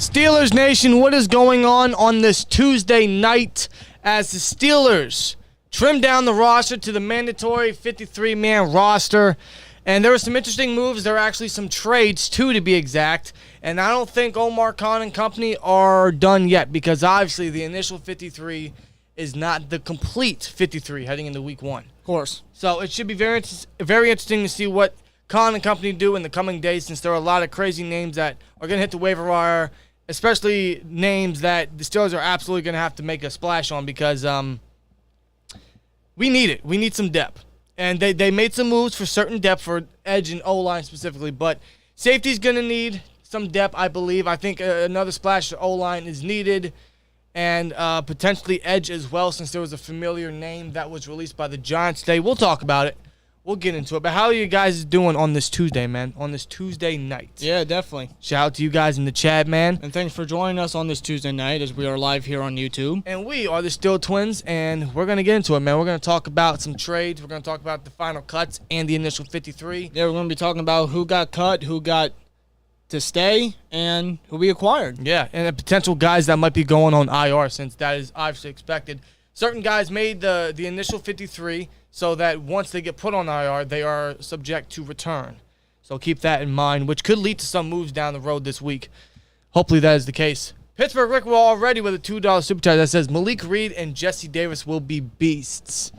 Steelers Nation, what is going on this Tuesday night as the Steelers trim down the roster to the mandatory 53-man roster? And there were some interesting moves. There were actually some trades, too, to be exact. And I don't think Omar Khan and company are done yet because, obviously, the initial 53 is not the complete 53 heading into Week 1. Of course. So it should be very interesting to see what Khan and company do in the coming days, since there are a lot of crazy names that are going to hit the waiver wire, especially names that the Steelers are absolutely going to have to make a splash on because we need it. We need some depth. And they made some moves for certain depth for edge and O-line specifically, but safety's going to need some depth, I believe. I think another splash of O-line is needed, and potentially edge as well, since there was a familiar name that was released by the Giants today. We'll talk about it. We'll get into it. But how are you guys doing on this Tuesday, man? On this Tuesday night? Yeah, definitely. Shout out to you guys in the chat, man. And thanks for joining us on this Tuesday night as we are live here on YouTube. And we are the SteelTwins, and we're going to get into it, man. We're going to talk about some trades. We're going to talk about the final cuts and the initial 53. Yeah, we're going to be talking about who got cut, who got to stay, and who we acquired. Yeah, and the potential guys that might be going on IR, since that is obviously expected. Certain guys made the initial 53 so that once they get put on IR, they are subject to return. So keep that in mind, which could lead to some moves down the road this week. Hopefully that is the case. Pittsburgh Rick will already with a $2 super chat that says Malik Reed and Jesse Davis will be beasts.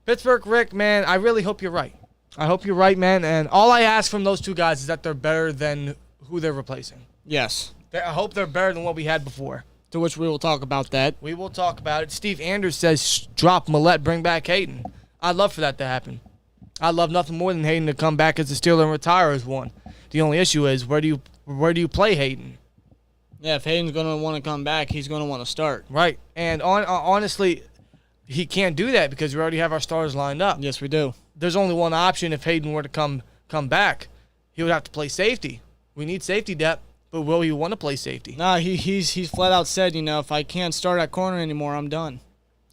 Pittsburgh Rick, man, I really hope you're right. I hope you're right, man. And all I ask from those two guys is that they're better than who they're replacing. Yes. I hope they're better than what we had before. To which we will talk about that. We will talk about it. Steve Anders says, drop Millette, bring back Hayden. I'd love for that to happen. I'd love nothing more than Hayden to come back as a Steeler and retire as one. The only issue is, where do you play Hayden? Yeah, if Hayden's going to want to come back, he's going to want to start. Right. And honestly, he can't do that because we already have our starters lined up. Yes, we do. There's only one option if Hayden were to come back. He would have to play safety. We need safety depth, but will he want to play safety? Nah, he's flat out said, if I can't start at corner anymore, I'm done.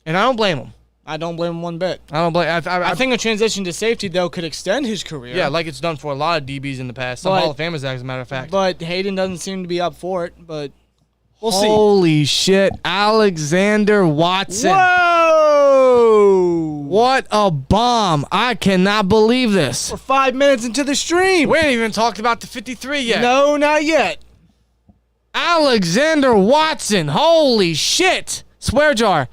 And I don't blame him. I don't blame him one bit. I think a transition to safety, though, could extend his career. Yeah, like it's done for a lot of DBs in the past. Some Hall of Famers, as a matter of fact. But Hayden doesn't seem to be up for it, but we'll see. Holy shit, Alexander Watson. Whoa! What a bomb. I cannot believe this. We're 5 minutes into the stream. We ain't even talked about the 53 yet. No, not yet. Alexander Watson. Holy shit. Swear jar.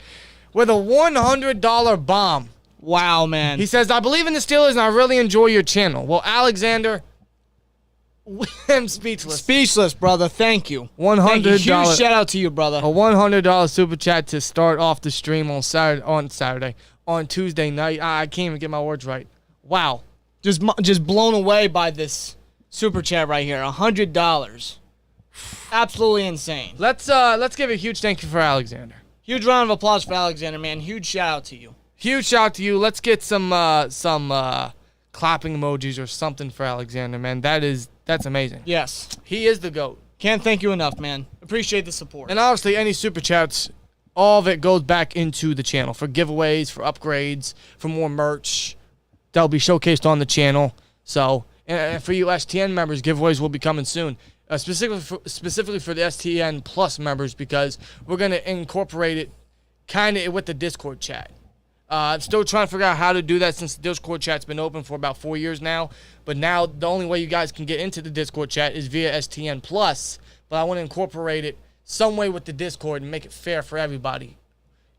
With a $100 bomb. Wow, man. He says, I believe in the Steelers and I really enjoy your channel. Well, Alexander, I'm speechless. Speechless, brother. Thank you. $100. Thank you. Huge shout out to you, brother. A $100 super chat to start off the stream on Tuesday night. I can't even get my words right. Wow. Just blown away by this super chat right here. $100. Absolutely insane. Let's give a huge thank you for Alexander. Huge round of applause for Alexander, man. Huge shout out to you. Huge shout out to you. Let's get some clapping emojis or something for Alexander, man. That's amazing. Yes. He is the GOAT. Can't thank you enough, man. Appreciate the support. And obviously, any super chats, all of it goes back into the channel for giveaways, for upgrades, for more merch. That'll be showcased on the channel. So, and for you STN members, giveaways will be coming soon. Specifically for the STN Plus members, because we're going to incorporate it kind of with the Discord chat. I'm still trying to figure out how to do that since the Discord chat's been open for about 4 years now. But now the only way you guys can get into the Discord chat is via STN Plus. But I want to incorporate it some way with the Discord and make it fair for everybody.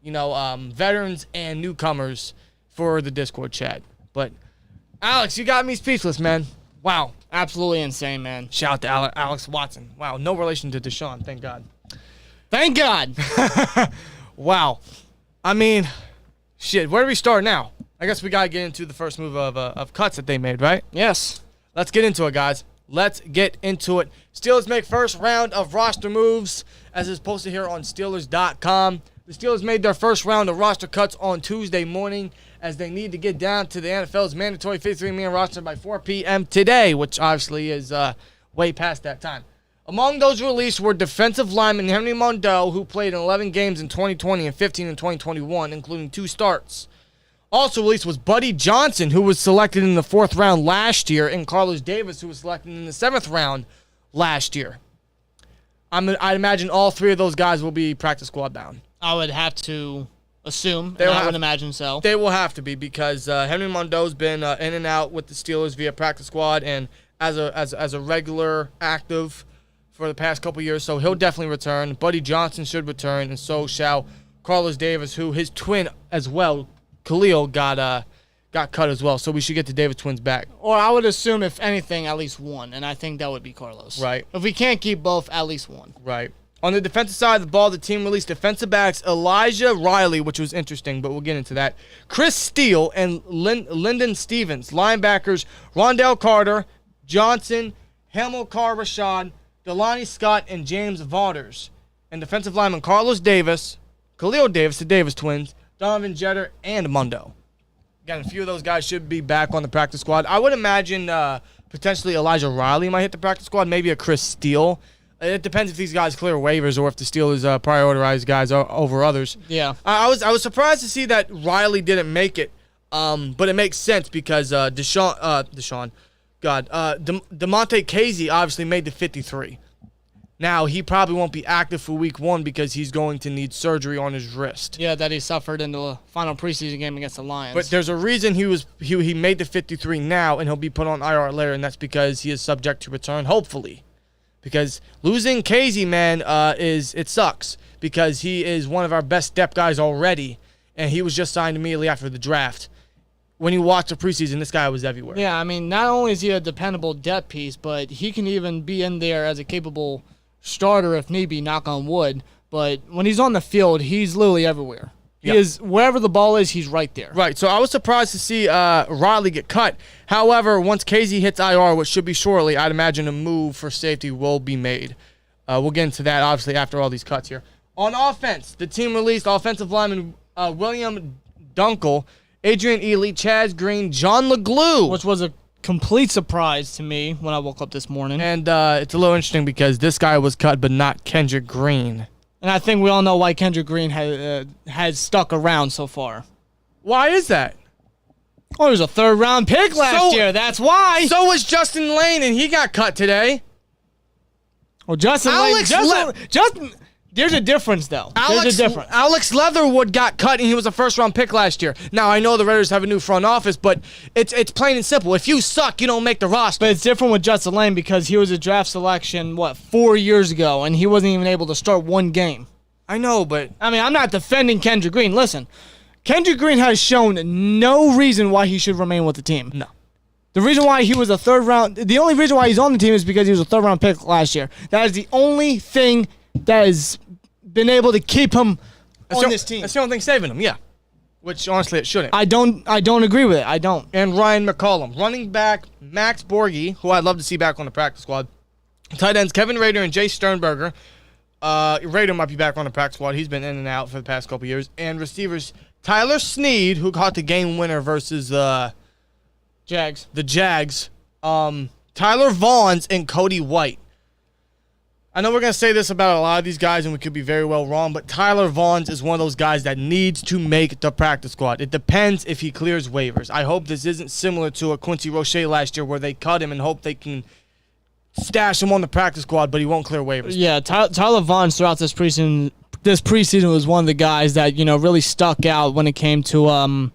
Veterans and newcomers for the Discord chat. But, Alex, you got me speechless, man. Wow. Absolutely insane, man. Shout out to Alex Watson. Wow, no relation to Deshaun, thank God. Thank God. Wow. I mean, shit, where do we start now? I guess we got to get into the first move of cuts that they made, right? Yes. Let's get into it, guys. Let's get into it. Steelers make first round of roster moves, as is posted here on Steelers.com. The Steelers made their first round of roster cuts on Tuesday morning, as they need to get down to the NFL's mandatory 53-man roster by 4 p.m. today, which obviously is way past that time. Among those released were defensive lineman Henry Mondell, who played in 11 games in 2020 and 15 in 2021, including 2 starts. Also released was Buddy Johnson, who was selected in the 4th round last year, and Carlos Davis, who was selected in the 7th round last year. I'd imagine all three of those guys will be practice squad bound. I would have to assume, and I would imagine so. They will have to be because Henry Mondeau's been in and out with the Steelers via practice squad and as a regular active for the past couple years, so he'll definitely return. Buddy Johnson should return, and so shall Carlos Davis, who his twin as well, Khalil, got cut as well. So we should get the Davis twins back. Or I would assume, if anything, at least one, and I think that would be Carlos. Right. If we can't keep both, at least one. Right. On the defensive side of the ball, the team released defensive backs Elijah Riley, which was interesting, but we'll get into that. Chris Steele and Lyndon Stevens. Linebackers Rondell Carter, Johnson, Hamilcar Rashad, Delani Scott, and James Vaughters. And defensive lineman Carlos Davis, Khalil Davis, the Davis twins, Donovan Jeter, and Mundo. Again, a few of those guys should be back on the practice squad. I would imagine potentially Elijah Riley might hit the practice squad, maybe a Chris Steele. It depends if these guys clear waivers or if the Steelers prioritize guys over others. Yeah. I was surprised to see that Riley didn't make it, but it makes sense because DeMonte Casey obviously made the 53. Now, he probably won't be active for week 1 because he's going to need surgery on his wrist. Yeah, that he suffered in the final preseason game against the Lions. But there's a reason he made the 53 now, and he'll be put on IR later, and that's because he is subject to return, hopefully. Because losing Casey, man, it sucks because he is one of our best depth guys already, and he was just signed immediately after the draft. When you watch the preseason, this guy was everywhere. Yeah, I mean, not only is he a dependable depth piece, but he can even be in there as a capable starter if need be, knock on wood. But when he's on the field, he's literally everywhere. He is, wherever the ball is, he's right there. Right, so I was surprised to see Riley get cut. However, once Casey hits IR, which should be shortly, I'd imagine a move for safety will be made. We'll get into that, obviously, after all these cuts here. On offense, the team released offensive lineman William Dunkel, Adrian Ely, Chaz Green, John LeGlue. Which was a complete surprise to me when I woke up this morning. And it's a little interesting because this guy was cut, but not Kendrick Green. And I think we all know why Kendrick Green has stuck around so far. Why is that? Oh, he was a third-round pick last year. That's why. So was Justin Lane, and he got cut today. Well, Justin there's a difference, though. There's a difference. Alex Leatherwood got cut, and he was a first-round pick last year. Now, I know the Raiders have a new front office, but it's plain and simple. If you suck, you don't make the roster. But it's different with Justin Lane because he was a draft selection, 4 years ago, and he wasn't even able to start one game. I know, but... I mean, I'm not defending Kendrick Green. Listen, Kendrick Green has shown no reason why he should remain with the team. No. The reason why he was a the only reason why he's on the team is because he was a third-round pick last year. That is the only thing that has been able to keep him on this team. That's the only thing saving him, yeah. Which, honestly, it shouldn't. I don't agree with it. I don't. And Ryan McCollum. Running back Max Borghi, who I'd love to see back on the practice squad. Tight ends Kevin Rader and Jay Sternberger. Rader might be back on the practice squad. He's been in and out for the past couple years. And receivers Tyler Snead, who caught the game winner versus Jags. The Jags. Tyler Vaughns and Cody White. I know we're going to say this about a lot of these guys, and we could be very well wrong, but Tyler Vaughns is one of those guys that needs to make the practice squad. It depends if he clears waivers. I hope this isn't similar to a Quincy Roche last year where they cut him and hope they can stash him on the practice squad, but he won't clear waivers. Yeah, Tyler Vaughns throughout this preseason was one of the guys that, really stuck out when it came to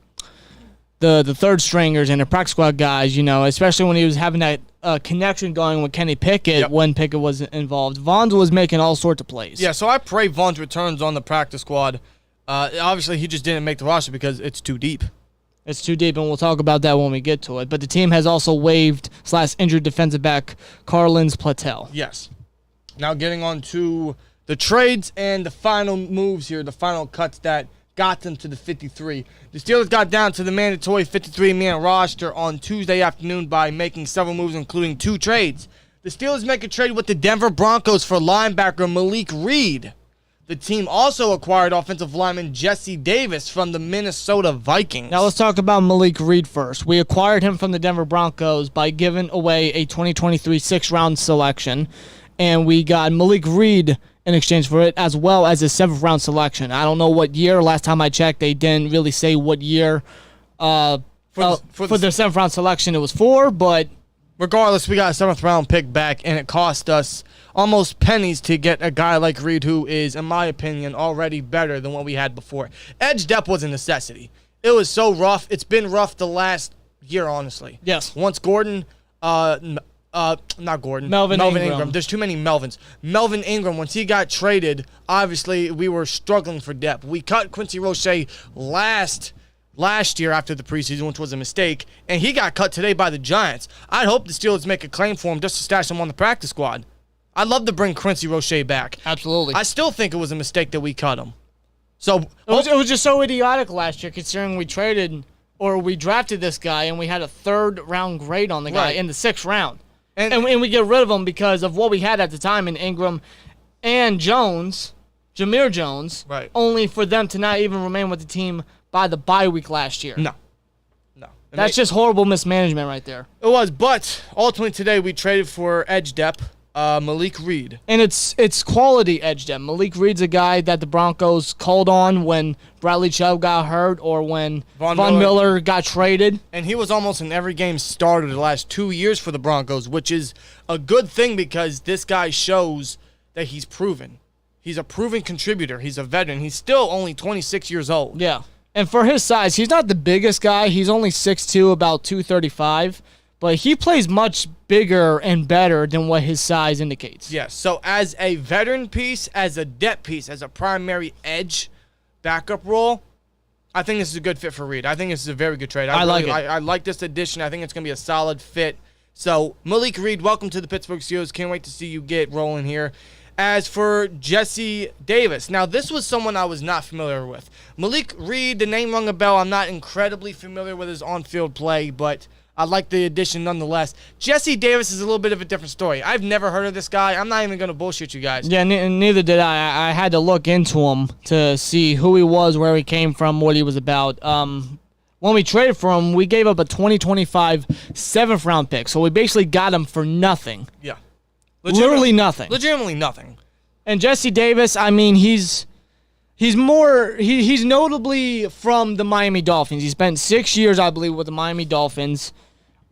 the third stringers and the practice squad guys, especially when he was having that connection going with Kenny Pickett when Pickett was involved. Vaughns was making all sorts of plays. Yeah, so I pray Vaughns returns on the practice squad. Obviously, he just didn't make the roster because it's too deep. It's too deep, and we'll talk about that when we get to it. But the team has also waived / injured defensive back Carlins Platel. Yes. Now getting on to the trades and the final moves here, the final cuts that got them to the 53. The Steelers got down to the mandatory 53-man roster on Tuesday afternoon by making several moves, including 2 trades. The Steelers make a trade with the Denver Broncos for linebacker Malik Reed. The team also acquired offensive lineman Jesse Davis from the Minnesota Vikings. Now let's talk about Malik Reed first. We acquired him from the Denver Broncos by giving away a 2023 6th-round selection, and we got Malik Reed in exchange for it, as well as a 7th-round selection. I don't know what year. Last time I checked, they didn't really say what year for the 7th-round selection it was for, but regardless, we got a 7th-round pick back, and it cost us almost pennies to get a guy like Reed, who is, in my opinion, already better than what we had before. Edge depth was a necessity. It was so rough. It's been rough the last year, honestly. Yes. Once Gordon, not Gordon. Melvin Ingram. There's too many Melvins. Melvin Ingram, once he got traded, obviously we were struggling for depth. We cut Quincy Roche last year after the preseason, which was a mistake, and he got cut today by the Giants. I'd hope the Steelers make a claim for him just to stash him on the practice squad. I'd love to bring Quincy Roche back. Absolutely. I still think it was a mistake that we cut him. So it was just so idiotic last year, considering we drafted this guy and we had a 3rd-round grade on the guy in the 6th round. And we get rid of him because of what we had at the time in Ingram and Jameer Jones, only for them to not even remain with the team by the bye week last year. No. That's just horrible mismanagement right there. It was, but ultimately today we traded for edge depth, Malik Reed. And it's quality edge depth. Malik Reed's a guy that the Broncos called on when Bradley Chubb got hurt or when Von Miller got traded. And he was almost in every game started the last 2 years for the Broncos, which is a good thing because this guy shows that he's proven. He's a proven contributor. He's a veteran. He's still only 26 years old. Yeah. And for his size, he's not the biggest guy. He's only 6'2", about 235. But he plays much bigger and better than what his size indicates. Yes. So as a veteran piece, as a depth piece, as a primary edge backup role, I think this is a good fit for Reed. I think this is a very good trade. I like it. I like this addition. I think it's going to be a solid fit. So Malik Reed, welcome to the Pittsburgh Steelers. Can't wait to see you get rolling here. As for Jesse Davis, now this was someone I was not familiar with. Malik Reed, the name rung a bell. I'm not incredibly familiar with his on-field play, but I like the addition nonetheless. Jesse Davis is a little bit of a different story. I've never heard of this guy. I'm not even going to bullshit you guys. Yeah, neither did I. I had to look into him to see who he was, where he came from, what he was about. When we traded for him, we gave up a 2025 7th-round pick, so we basically got him for nothing. Yeah. Literally nothing. Legitimately nothing. And Jesse Davis, I mean, he's notably from the Miami Dolphins. He spent 6 years, I believe, with the Miami Dolphins.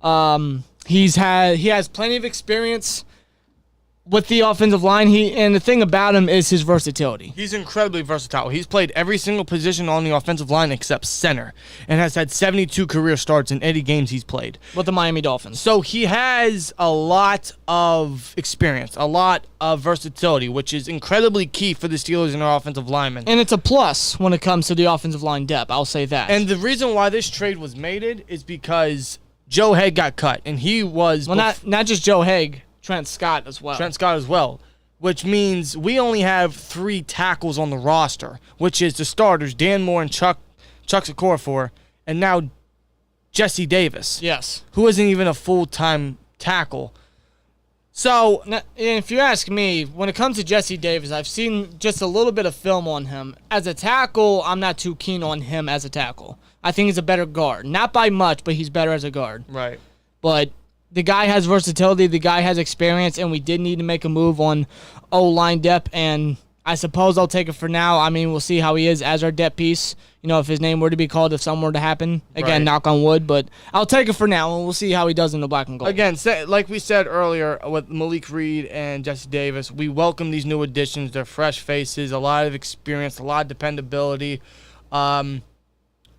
He has plenty of experience with the offensive line. And the thing about him is his versatility. He's incredibly versatile. He's played every single position on the offensive line except center and has had 72 career starts in any games he's played with the Miami Dolphins. So he has a lot of experience, a lot of versatility, which is incredibly key for the Steelers and their offensive linemen. And it's a plus when it comes to the offensive line depth. I'll say that. And the reason why this trade was made is because Joe Haig got cut, and he was... Well, not just Joe Haig. Trent Scott as well. Which means we only have 3 tackles on the roster, which is the starters, Dan Moore and Chuck Okorafor, and now Jesse Davis. Yes. Who isn't even a full-time tackle. So, now, if you ask me, when it comes to Jesse Davis, I've seen just a little bit of film on him. As a tackle, I'm not too keen on him as a tackle. I think he's a better guard. Not by much, but he's better as a guard. Right. But the guy has versatility, the guy has experience, and we did need to make a move on O-line depth, and I suppose I'll take it for now. I mean, we'll see how he is as our depth piece. You know, if his name were to be called, if something were to happen. Again, knock on wood, but I'll take it for now, and we'll see how he does in the black and gold. Again, like we said earlier with Malik Reed and Jesse Davis, we welcome these new additions. They're fresh faces, a lot of experience, a lot of dependability.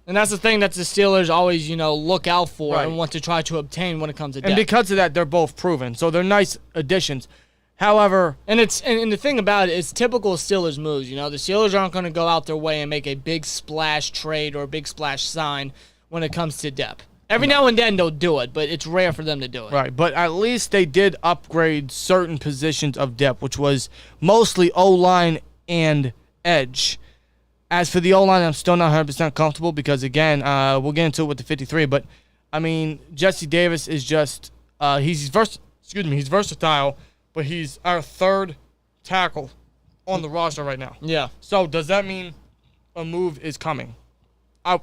And that's the thing that the Steelers always, look out for and want to try to obtain when it comes to depth. And because of that, they're both proven. So they're nice additions. However, and the thing about it is typical Steelers moves. The Steelers aren't going to go out their way and make a big splash trade or a big splash sign when it comes to depth. Every now and then they'll do it, but it's rare for them to do it. Right, but at least they did upgrade certain positions of depth, which was mostly O-line and edge. As for the O-line, I'm still not 100% comfortable because, again, we'll get into it with the 53. But, I mean, Jesse Davis is just he's versatile, but he's our 3rd tackle on the roster right now. Yeah. So does that mean a move is coming? I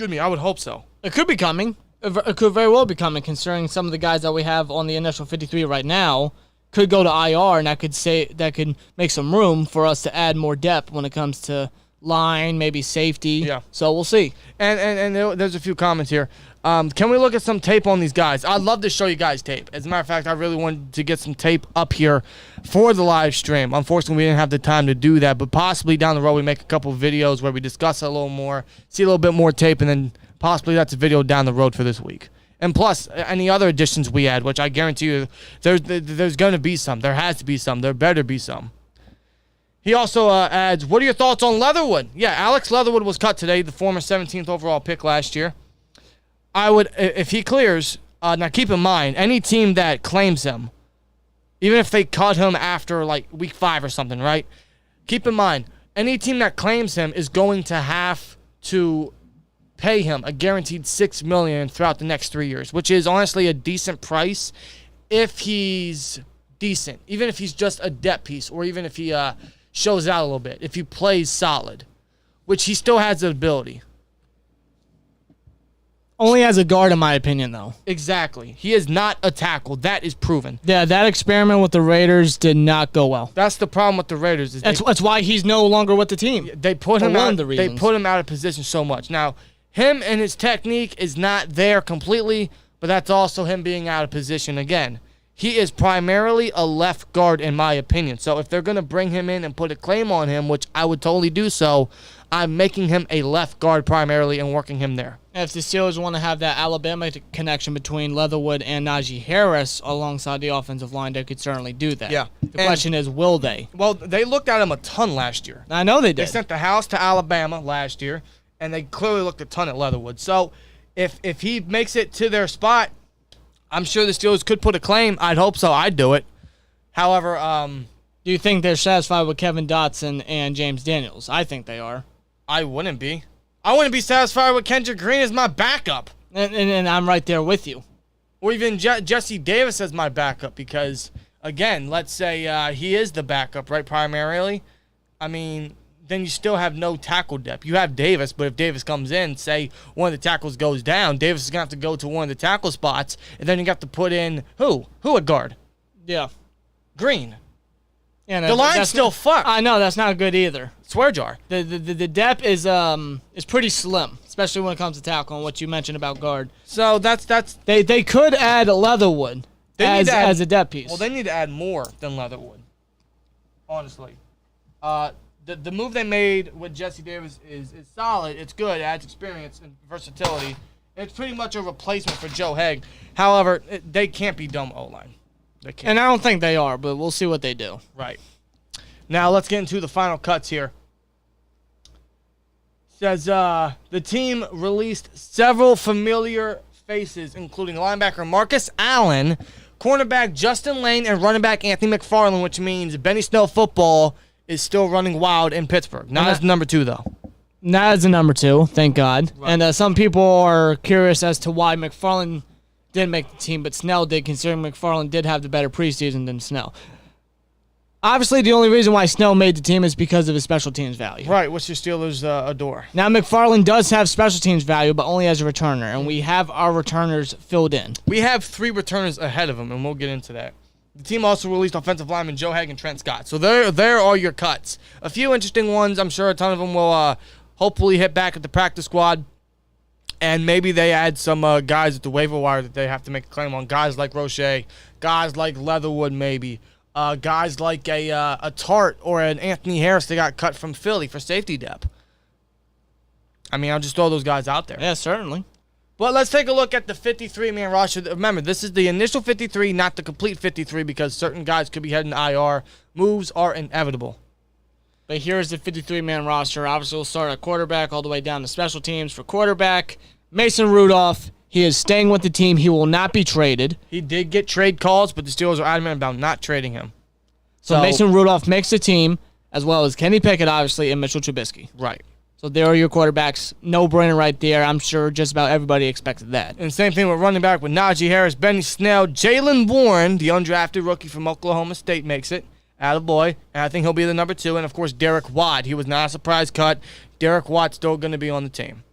would hope so. It could be coming. It could very well be coming, considering some of the guys that we have on the initial 53 right now could go to IR, and that could make some room for us to add more depth when it comes to line, maybe safety. Yeah. So we'll see. And there's a few comments here. Can we look at some tape on these guys? I'd love to show you guys tape. As a matter of fact, I really wanted to get some tape up here for the live stream. Unfortunately, we didn't have the time to do that, but possibly down the road we make a couple videos where we discuss it a little more, see a little bit more tape, and then possibly that's a video down the road for this week. And plus, any other additions we add, which I guarantee you there's going to be some. There has to be some. There better be some. He also adds, what are your thoughts on Leatherwood? Yeah, Alex Leatherwood was cut today, the former 17th overall pick last year. I would, if he clears, now keep in mind, any team that claims him, even if they cut him after like week 5 or something, right? Keep in mind, any team that claims him is going to have to pay him a guaranteed $6 million throughout the next 3 years, which is honestly a decent price if he's decent, even if he's just a depth piece, or even if he shows out a little bit, if he plays solid, which he still has the ability. Only as a guard, in my opinion, though. Exactly. He is not a tackle. That is proven. Yeah, that experiment with the Raiders did not go well. That's the problem with the Raiders. Is that's why he's no longer with the team. They put him out. They put him out of position so much. Now, him and his technique is not there completely, but that's also him being out of position again. He is primarily a left guard, in my opinion. So if they're going to bring him in and put a claim on him, which I would totally do so, I'm making him a left guard primarily and working him there. And if the Steelers want to have that Alabama connection between Leatherwood and Najee Harris alongside the offensive line, they could certainly do that. Yeah. The question is, will they? Well, they looked at him a ton last year. I know they did. They sent the house to Alabama last year, and they clearly looked a ton at Leatherwood. So if he makes it to their spot, I'm sure the Steelers could put a claim. I'd hope so. I'd do it. However, do you think they're satisfied with Kevin Dotson and James Daniels? I think they are. I wouldn't be. I wouldn't be satisfied with Kendrick Green as my backup. And I'm right there with you. Or even Jesse Davis as my backup because, again, let's say he is the backup, right, primarily. I mean, then you still have no tackle depth. You have Davis, but if Davis comes in, say one of the tackles goes down, Davis is going to have to go to one of the tackle spots, and then you got to put in who? Who at guard? Yeah. Green. Yeah, the line's still fucked. I know, that's not good either. Swear jar. The depth is pretty slim, especially when it comes to tackle and what you mentioned about guard. So that's they could add Leatherwood as a depth piece. Well, they need to add more than Leatherwood. Honestly. The move they made with Jesse Davis is solid. It's good. It adds experience and versatility. It's pretty much a replacement for Joe Haig. However, they can't be dumb O-line. They can't. And I don't think they are, but we'll see what they do. Right. Now let's get into the final cuts here. Says the team released several familiar faces, including linebacker Marcus Allen, cornerback Justin Lane, and running back Anthony McFarland, which means Benny Snell football is still running wild in Pittsburgh. Not as number 2, though. Not as a number 2, thank God. Right. And some people are curious as to why McFarland didn't make the team, but Snell did, considering McFarland did have the better preseason than Snell. Obviously, the only reason why Snell made the team is because of his special teams value. Right, which the Steelers adore. Now, McFarland does have special teams value, but only as a returner, and we have our returners filled in. We have 3 returners ahead of him, and we'll get into that. The team also released offensive lineman Joe Haig and Trent Scott. So there are your cuts. A few interesting ones. I'm sure a ton of them will hopefully hit back at the practice squad. And maybe they add some guys at the waiver wire that they have to make a claim on. Guys like Roche, guys like Leatherwood maybe, guys like a Tart or an Anthony Harris that got cut from Philly for safety depth. I mean, I'll just throw those guys out there. Yeah, certainly. But let's take a look at the 53-man roster. Remember, this is the initial 53, not the complete 53, because certain guys could be heading to IR. Moves are inevitable. But here's the 53-man roster. Obviously, we'll start at quarterback all the way down to special teams. For quarterback, Mason Rudolph. He is staying with the team. He will not be traded. He did get trade calls, but the Steelers are adamant about not trading him. So Mason Rudolph makes the team, as well as Kenny Pickett, obviously, and Mitchell Trubisky. Right. So there are your quarterbacks. No-brainer right there. I'm sure just about everybody expected that. And same thing with running back with Najee Harris, Benny Snell, Jalen Warren, the undrafted rookie from Oklahoma State, makes it. Attaboy. And I think he'll be the number 2. And, of course, Derek Watt. He was not a surprise cut. Derek Watt's still going to be on the team.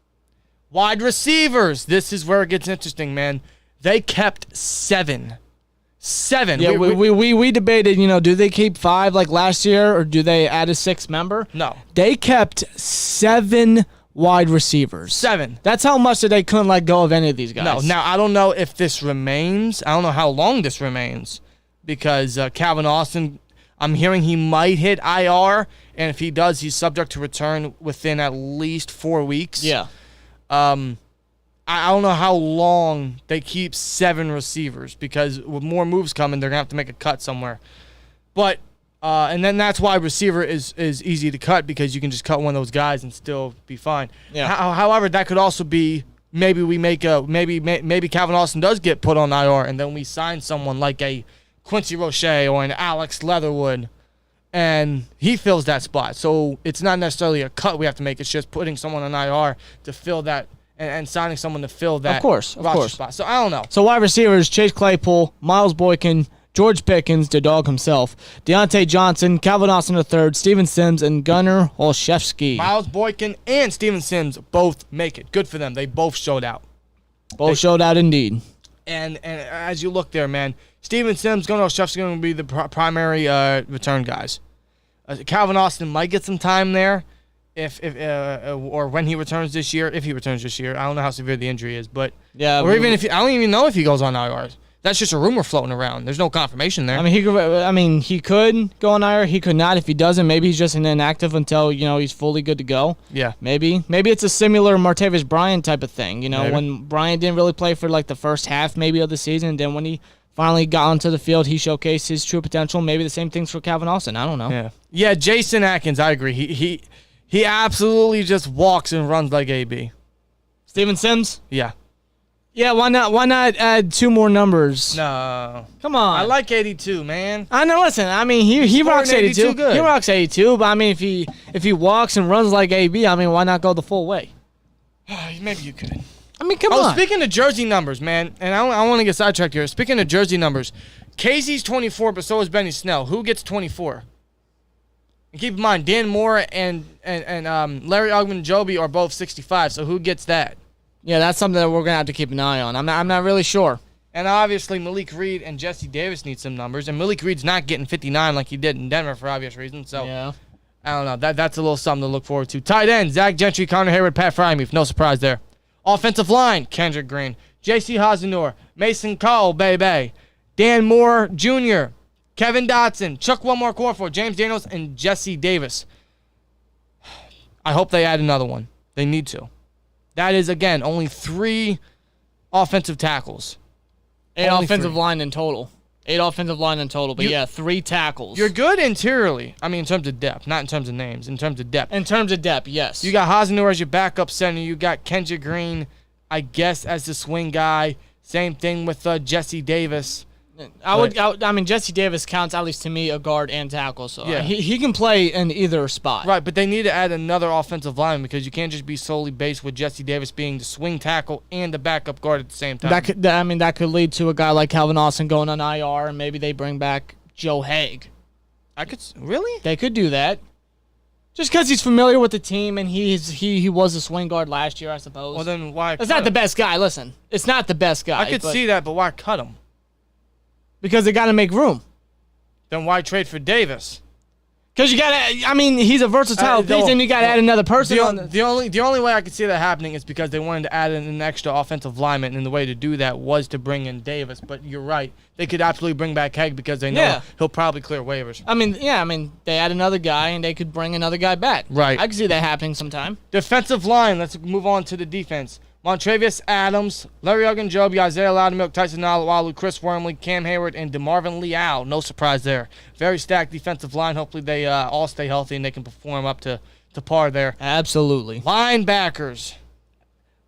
Wide receivers. This is where it gets interesting, man. They kept 7. 7. Yeah, we debated, do they keep 5 like last year, or do they add a 6th member? No. They kept 7 wide receivers. 7. That's how much that they couldn't let go of any of these guys. No. Now, I don't know if this remains. I don't know how long this remains because Calvin Austin, I'm hearing he might hit IR, and if he does, he's subject to return within at least 4 weeks. Yeah. I don't know how long they keep 7 receivers because with more moves coming, they're going to have to make a cut somewhere. But and then that's why receiver is easy to cut because you can just cut one of those guys and still be fine. Yeah. However, that could also be maybe we make maybe Calvin Austin does get put on IR and then we sign someone like a Quincy Roche or an Alex Leatherwood and he fills that spot. So it's not necessarily a cut we have to make. It's just putting someone on IR to fill that and signing someone to fill that roster spot. So I don't know. So wide receivers, Chase Claypool, Miles Boykin, George Pickens, the dog himself, Deontay Johnson, Calvin Austin III, Steven Sims, and Gunnar Olszewski. Miles Boykin and Steven Sims both make it. Good for them. They both showed out. Showed out indeed. And as you look there, man, Steven Sims, Gunnar Olszewski are going to be the primary return guys. Calvin Austin might get some time there. If or when he returns this year, if he returns this year, I don't know how severe the injury is, but yeah, or even if I don't even know if he goes on IR. That's just a rumor floating around. There's no confirmation there. I mean, he could go on IR. He could not. If he doesn't, maybe he's just an inactive until he's fully good to go. Yeah, maybe it's a similar Martavis Bryant type of thing. Maybe. When Bryant didn't really play for like the first half maybe of the season, and then when he finally got onto the field, he showcased his true potential. Maybe the same thing's for Calvin Austin. I don't know. Yeah. Jason Atkins, I agree. He absolutely just walks and runs like AB. Steven Sims? Yeah. Yeah, why not add 2 more numbers? No. Come on. I like 82, man. I know, listen, I mean, he rocks 82. Good. He rocks 82, but I mean, if he walks and runs like AB, I mean, why not go the full way? Maybe you could. I mean, come on. Speaking of jersey numbers, man, and I want to get sidetracked here. Speaking of jersey numbers, Casey's 24, but so is Benny Snell. Who gets 24? And keep in mind, Dan Moore and Larry Ogunjobi are both 65, so who gets that? Yeah, that's something that we're going to have to keep an eye on. I'm not really sure. And obviously, Malik Reed and Jesse Davis need some numbers, and Malik Reed's not getting 59 like he did in Denver for obvious reasons, so yeah. I don't know. That's a little something to look forward to. Tight end, Zach Gentry, Connor Hayward, Pat Frymuth. No surprise there. Offensive line, Kendrick Green, J.C. Hasenauer, Mason Cole, Bebe, Dan Moore Jr., Kevin Dotson, Chuck Corford, James Daniels, and Jesse Davis. I hope they add another one. They need to. That is, again, only 3 offensive tackles. 8 offensive line in total. 8 offensive line in total, but 3 tackles. You're good interiorly. I mean, in terms of depth, not in terms of names. In terms of depth. In terms of depth, yes. You got Hasenauer as your backup center. You got Kendrick Green, I guess, as the swing guy. Same thing with Jesse Davis. I mean, Jesse Davis counts, at least to me, a guard and tackle. So yeah. he can play in either spot. Right, but they need to add another offensive lineman because you can't just be solely based with Jesse Davis being the swing tackle and the backup guard at the same time. That could lead to a guy like Calvin Austin going on IR, and maybe they bring back Joe Haig. Really? They could do that. Just because he's familiar with the team and he was a swing guard last year, I suppose. Well, then why? It's not the best guy. Listen, it's not the best guy. I could see that, but why cut him? Because they got to make room. Then why trade for Davis? Because you got to, I mean, he's a versatile piece, and you got to add another person. The only way I could see that happening is because they wanted to add in an extra offensive lineman, and the way to do that was to bring in Davis. But you're right. They could absolutely bring back Haig because they know he'll probably clear waivers. I mean, they add another guy, and they could bring another guy back. Right. I could see that happening sometime. Defensive line. Let's move on to the defense. Montravius Adams, Larry Ogunjobi, Isaiah Loudermilk, Tyson Alualu, Chris Wormley, Cam Hayward, and DeMarvin Leal. No surprise there. Very stacked defensive line. Hopefully they all stay healthy and they can perform up to par there. Absolutely. Linebackers.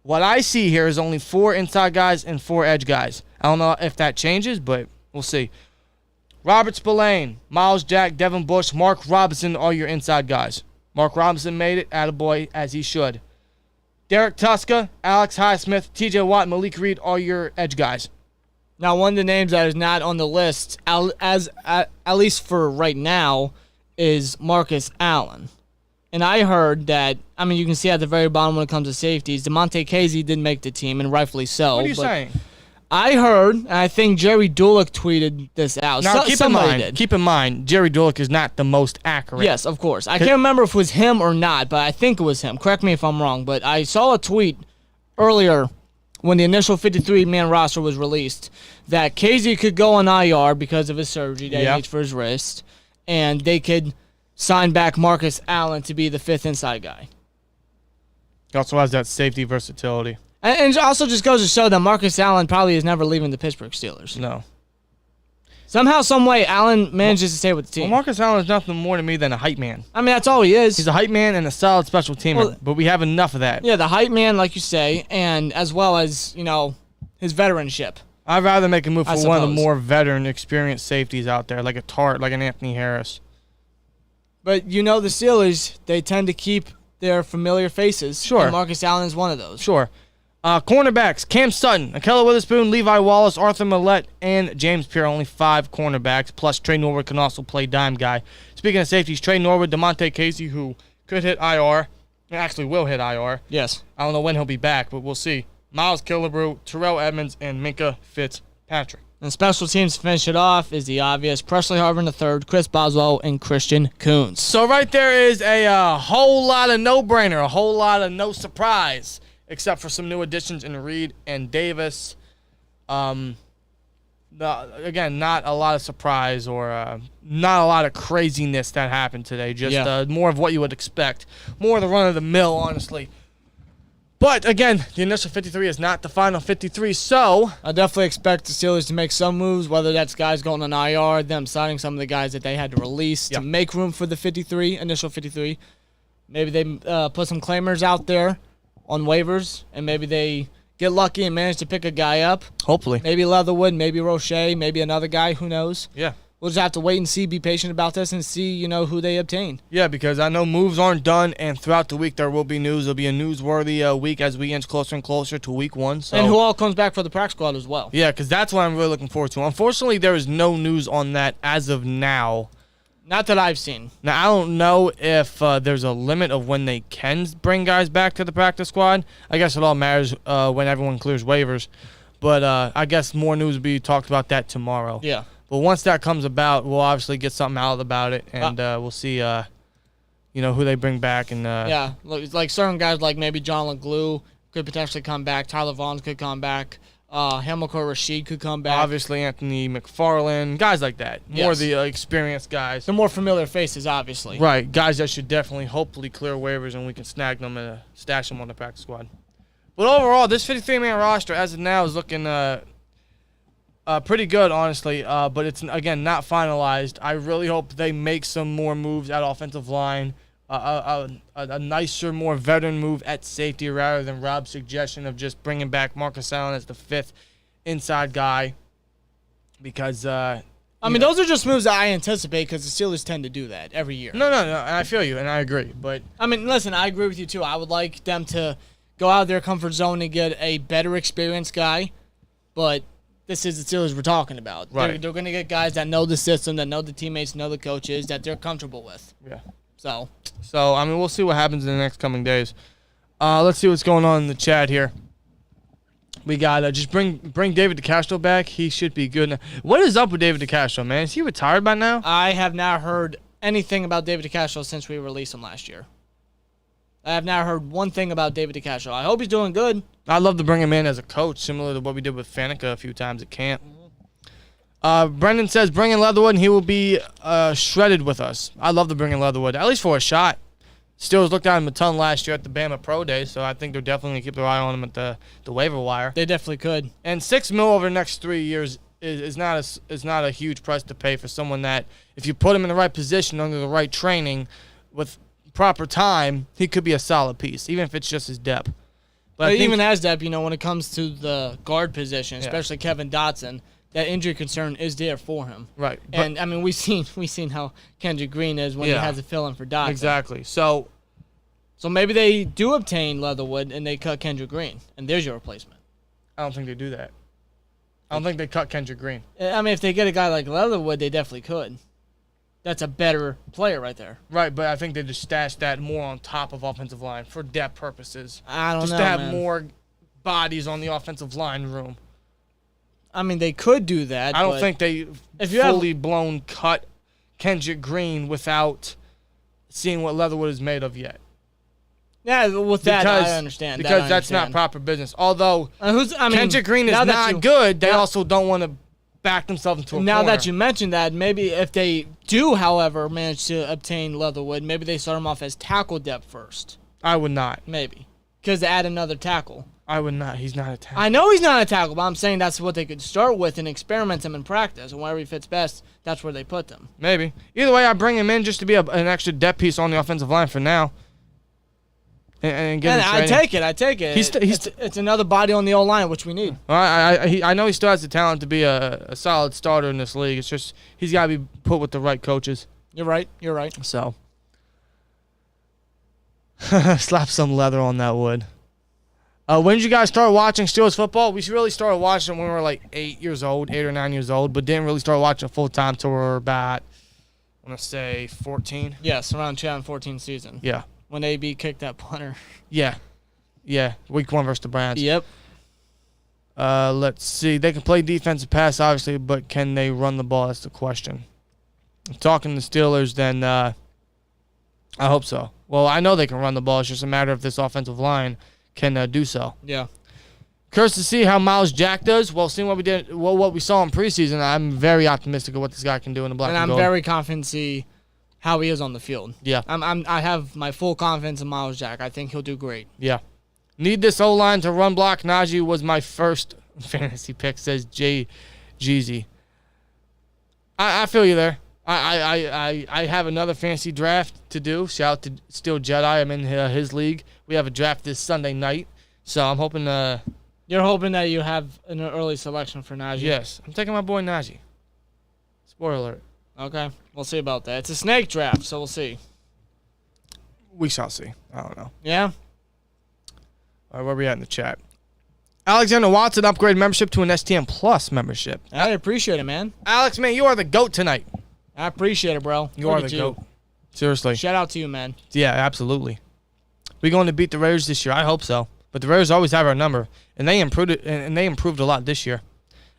What I see here is only 4 inside guys and 4 edge guys. I don't know if that changes, but we'll see. Robert Spillane, Miles Jack, Devin Bush, Mark Robinson are your inside guys. Mark Robinson made it. Attaboy, as he should. Derek Tuska, Alex Highsmith, TJ Watt, Malik Reed are your edge guys. Now, one of the names that is not on the list, at least for right now, is Marcus Allen. And I heard that, I mean, you can see at the very bottom when it comes to safeties, DeMonte Casey didn't make the team, and rightfully so. What are you saying? I heard, and I think Jerry Dulac tweeted this out. Now, Somebody did. keep in mind, Jerry Dulac is not the most accurate. Yes, of course. I can't remember if it was him or not, but I think it was him. Correct me if I'm wrong, but I saw a tweet earlier when the initial 53-man roster was released that KZ could go on IR because of his surgery that he needs for his wrist, and they could sign back Marcus Allen to be the fifth inside guy. He also has that safety versatility. And it also just goes to show that Marcus Allen probably is never leaving the Pittsburgh Steelers. No. Somehow, some way, Allen manages to stay with the team. Well, Marcus Allen is nothing more to me than a hype man. I mean, that's all he is. He's a hype man and a solid special teamer, but we have enough of that. Yeah, the hype man, like you say, and as well as, his veteranship. I'd rather make a move for one of the suppose. more veteran, experienced safeties out there, like a Tart, like an Anthony Harris. But the Steelers, they tend to keep their familiar faces. Sure. And Marcus Allen is one of those. Sure. Cornerbacks, Cam Sutton, Ahkello Witherspoon, Levi Wallace, Arthur Millette, and James Pierre. Only 5 cornerbacks, plus Trey Norwood can also play dime guy. Speaking of safeties, Trey Norwood, DeMonte Casey, who could hit IR, actually will hit IR. Yes. I don't know when he'll be back, but we'll see. Miles Killebrew, Terrell Edmonds, and Minka Fitzpatrick. And special teams to finish it off is the obvious Presley Harvin III, Chris Boswell, and Christian Kuntz. So right there is a whole lot of no-brainer, a whole lot of no surprise, except for some new additions in Reed and Davis. Again, not a lot of surprise or not a lot of craziness that happened today. Just more of what you would expect. More of the run-of-the-mill, honestly. But, again, the initial 53 is not the final 53, so I definitely expect the Steelers to make some moves, whether that's guys going on IR, them signing some of the guys that they had to release to make room for the initial 53. Maybe they put some claimers out there on waivers, and maybe they get lucky and manage to pick a guy up. hopefully. Maybe Leatherwood, maybe Roche, maybe another guy, who knows. Yeah. We'll just have to wait and see, be patient about this, and see, who they obtain. Yeah, because I know moves aren't done, and throughout the week there will be news. There'll be a newsworthy week as we inch closer and closer to week 1. So. And who all comes back for the practice squad as well. Yeah, because that's what I'm really looking forward to. Unfortunately, there is no news on that as of now. Not that I've seen. Now, I don't know if there's a limit of when they can bring guys back to the practice squad. I guess it all matters when everyone clears waivers. But I guess more news will be talked about that tomorrow. Yeah. But once that comes about, we'll obviously get something out about it, and we'll see, who they bring back. And yeah, like certain guys, like maybe John LeGlue could potentially come back. Tyler Vaughn could come back. Hamilcar Rashed could come back. Obviously, Anthony McFarland, guys like that. More of the experienced guys. The more familiar faces, obviously. Right, guys that should definitely, hopefully, clear waivers, and we can snag them and stash them on the practice squad. But overall, this 53-man roster, as of now, is looking pretty good, honestly. But it's, again, not finalized. I really hope they make some more moves at offensive line. A nicer, more veteran move at safety rather than Rob's suggestion of just bringing back Marcus Allen as the 5th inside guy. Because, those are just moves that I anticipate because the Steelers tend to do that every year. No, I feel you, and I agree. But listen, I agree with you, too. I would like them to go out of their comfort zone and get a better experienced guy. But this is the Steelers we're talking about. Right. They're going to get guys that know the system, that know the teammates, know the coaches, that they're comfortable with. Yeah. So, we'll see what happens in the next coming days. Let's see what's going on in the chat here. We got just bring David DeCastro back. He should be good now. What is up with David DeCastro, man? Is he retired by now? I have not heard anything about David DeCastro since we released him last year. I have not heard one thing about David DeCastro. I hope he's doing good. I'd love to bring him in as a coach, similar to what we did with Faneca a few times at camp. Brendan says, bring in Leatherwood, and he will be shredded with us. I'd love to bring in Leatherwood, at least for a shot. Steelers looked at him a ton last year at the Bama Pro Day, so I think they're definitely going to keep their eye on him at the waiver wire. They definitely could. And $6 million over the next 3 years is not a huge price to pay for someone that, if you put him in the right position, under the right training, with proper time, he could be a solid piece, even if it's just his depth. But even as depth, when it comes to the guard position, especially Kevin Dotson, that injury concern is there for him. Right. And we've seen how Kendrick Green is when he has a fill-in for Dotson. Exactly. So maybe they do obtain Leatherwood and they cut Kendrick Green, and there's your replacement. I don't think they do that. I don't think they cut Kendrick Green. If they get a guy like Leatherwood, they definitely could. That's a better player right there. Right, but I think they just stash that more on top of offensive line for depth purposes. I don't know, Just to have more bodies on the offensive line room. I mean, they could do that. I don't think they if you fully blown cut Kendrick Green without seeing what Leatherwood is made of yet. Yeah, with that, I understand. Because that's not proper business. Although Kendrick Green is not good, they also don't want to back themselves into a now corner. That you mentioned that, maybe if they do, however, manage to obtain Leatherwood, maybe they start him off as tackle depth first. I would not. Maybe. Because they add another tackle. I would not. He's not a tackle. I know he's not a tackle, but I'm saying that's what they could start with and experiment him in practice. And wherever he fits best, that's where they put them. Maybe. Either way, I bring him in just to be an extra depth piece on the offensive line for now. And get him training. I take it. It's another body on the O-line, which we need. I know he still has the talent to be a solid starter in this league. It's just he's got to be put with the right coaches. You're right. So. Slap some leather on that wood. When did you guys start watching Steelers football? We really started watching when we were like 8 or 9 years old, but didn't really start watching full time till we were about, I want to say 14. Yes, around 2014 season. Yeah. When AB kicked that punter. Yeah. Week 1 versus the Browns. Yep. Let's see. They can play defensive pass, obviously, but can they run the ball? That's the question. Talking to the Steelers, then I hope so. Well, I know they can run the ball. It's just a matter of this offensive line can do so. Yeah. Curious to see how Miles Jack does. Well, seeing what we saw in preseason, I'm very optimistic of what this guy can do in the black and gold. And I'm very confident to see how he is on the field. Yeah. I have my full confidence in Miles Jack. I think he'll do great. Yeah. Need this O-line to run block. Najee was my first fantasy pick, says Jay Jeezy. I feel you there. I have another fantasy draft to do. Shout out to Steel Jedi. I'm in his league. We have a draft this Sunday night, so I'm hoping. You're hoping that you have an early selection for Najee. Yes, I'm taking my boy Najee. Spoiler alert. Okay, we'll see about that. It's a snake draft, so we'll see. We shall see. I don't know. Yeah. All right, where are we at in the chat? Alexander Watson upgraded membership to an STM Plus membership. I appreciate it, man. Alex, man, you are the GOAT tonight. I appreciate it, bro. You are the GOAT. Seriously. Shout out to you, man. Yeah, absolutely. We going to beat the Raiders this year? I hope so. But the Raiders always have our number, and they improved it, and they improved a lot this year.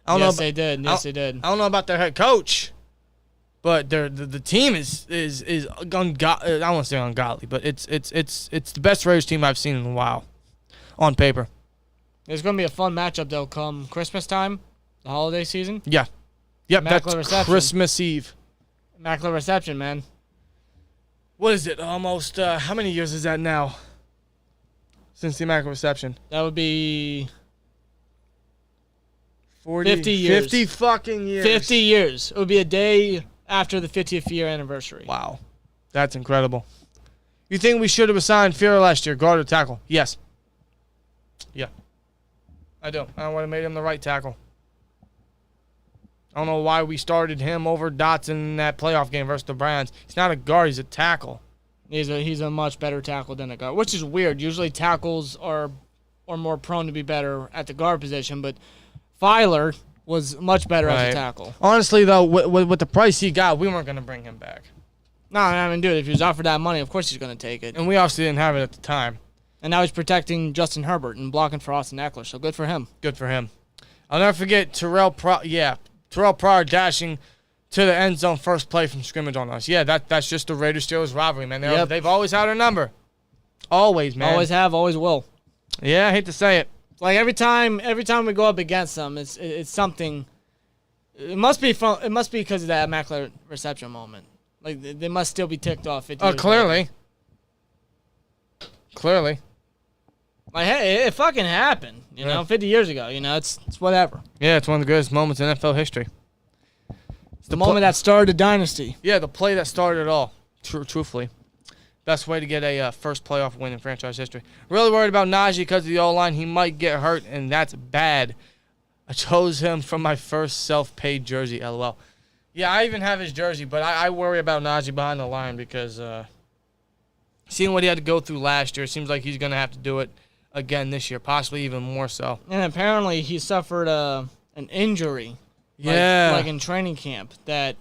They did. Yes, they did. I don't know about their head coach, but the team is ungodly. I don't want to say ungodly, but it's the best Raiders team I've seen in a while, on paper. There's going to be a fun matchup, though, come Christmas time, the holiday season. Yeah. Yep, Immaculate that's Reception. Christmas Eve. Immaculate Reception, man. What is it? Almost, how many years is that now? Since the Immaculate Reception? That would be 50 years. 50 fucking years. 50 years. It would be a day after the 50th year anniversary. Wow. That's incredible. You think we should have assigned Fear last year, guard or tackle? Yes. Yeah. I do. I would have made him the right tackle. I don't know why we started him over Dotson in that playoff game versus the Browns. He's not a guard. He's a tackle. He's a much better tackle than a guard, which is weird. Usually tackles are more prone to be better at the guard position, but Filer was much better as a tackle. Honestly, though, with the price he got, we weren't going to bring him back. No, I mean, dude, if he was offered that money, of course he's going to take it. And we obviously didn't have it at the time. And now he's protecting Justin Herbert and blocking for Austin Eckler, so good for him. Good for him. I'll never forget Terrell Pryor dashing to the end zone first play from scrimmage on us. Yeah, that's just the Raiders-Steelers rivalry, man. They've always had our number. Always, man. Always have, always will. Yeah, I hate to say it. Like every time we go up against them, it's something. It must be fun. It must be because of that Immaculate Reception moment. Like they must still be ticked off. Clearly. Clearly. Like, hey, it fucking happened. You know, 50 years ago. You know, it's whatever. Yeah, it's one of the greatest moments in NFL history. It's the moment that started a dynasty. Yeah, the play that started it all. Truthfully. Best way to get a first playoff win in franchise history. Really worried about Najee because of the O-line. He might get hurt, and that's bad. I chose him from my first self-paid jersey, LOL. Yeah, I even have his jersey, but I worry about Najee behind the line because seeing what he had to go through last year, it seems like he's going to have to do it again this year, possibly even more so. And apparently he suffered an injury. Yeah. Like in training camp that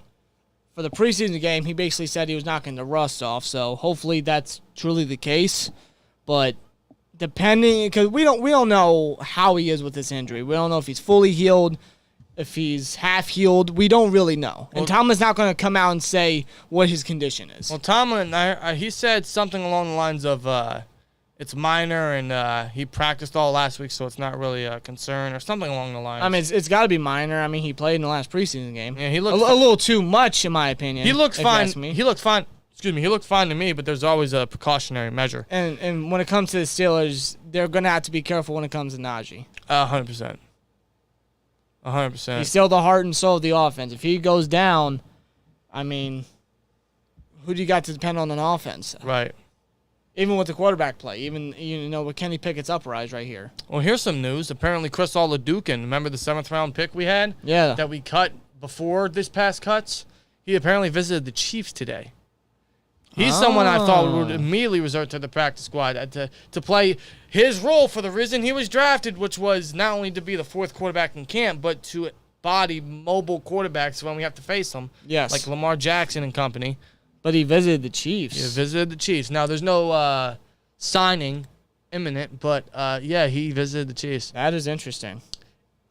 for the preseason game, he basically said he was knocking the rust off. So hopefully that's truly the case. But depending, because we don't know how he is with this injury. We don't know if he's fully healed. if he's half healed. We don't really know. And Tomlin's not going to come out and say what his condition is. Well, Tomlin, he said something along the lines of it's minor and he practiced all last week, so it's not really a concern or something along the lines. I mean, it's got to be minor. I mean, he played in the last preseason game. Yeah, he looked a little too much, in my opinion. He looked fine. He looked fine. Excuse me. He looked fine to me, but there's always a precautionary measure. And when it comes to the Steelers, they're going to have to be careful when it comes to Najee. 100%. 100%. He's still the heart and soul of the offense. If he goes down, I mean, who do you got to depend on offense? Right. Even with the quarterback play, even with Kenny Pickett's uprise right here. Well, here's some news. Apparently, Chris Oladukin, remember the 7th round pick we had? Yeah. That we cut before this past cuts? He apparently visited the Chiefs today. He's someone I thought would immediately resort to the practice squad to play his role for the reason he was drafted, which was not only to be the 4th quarterback in camp, but to body mobile quarterbacks when we have to face them. Yes. Like Lamar Jackson and company. But he visited the Chiefs. He visited the Chiefs. Now, there's no signing imminent, but, he visited the Chiefs. That is interesting.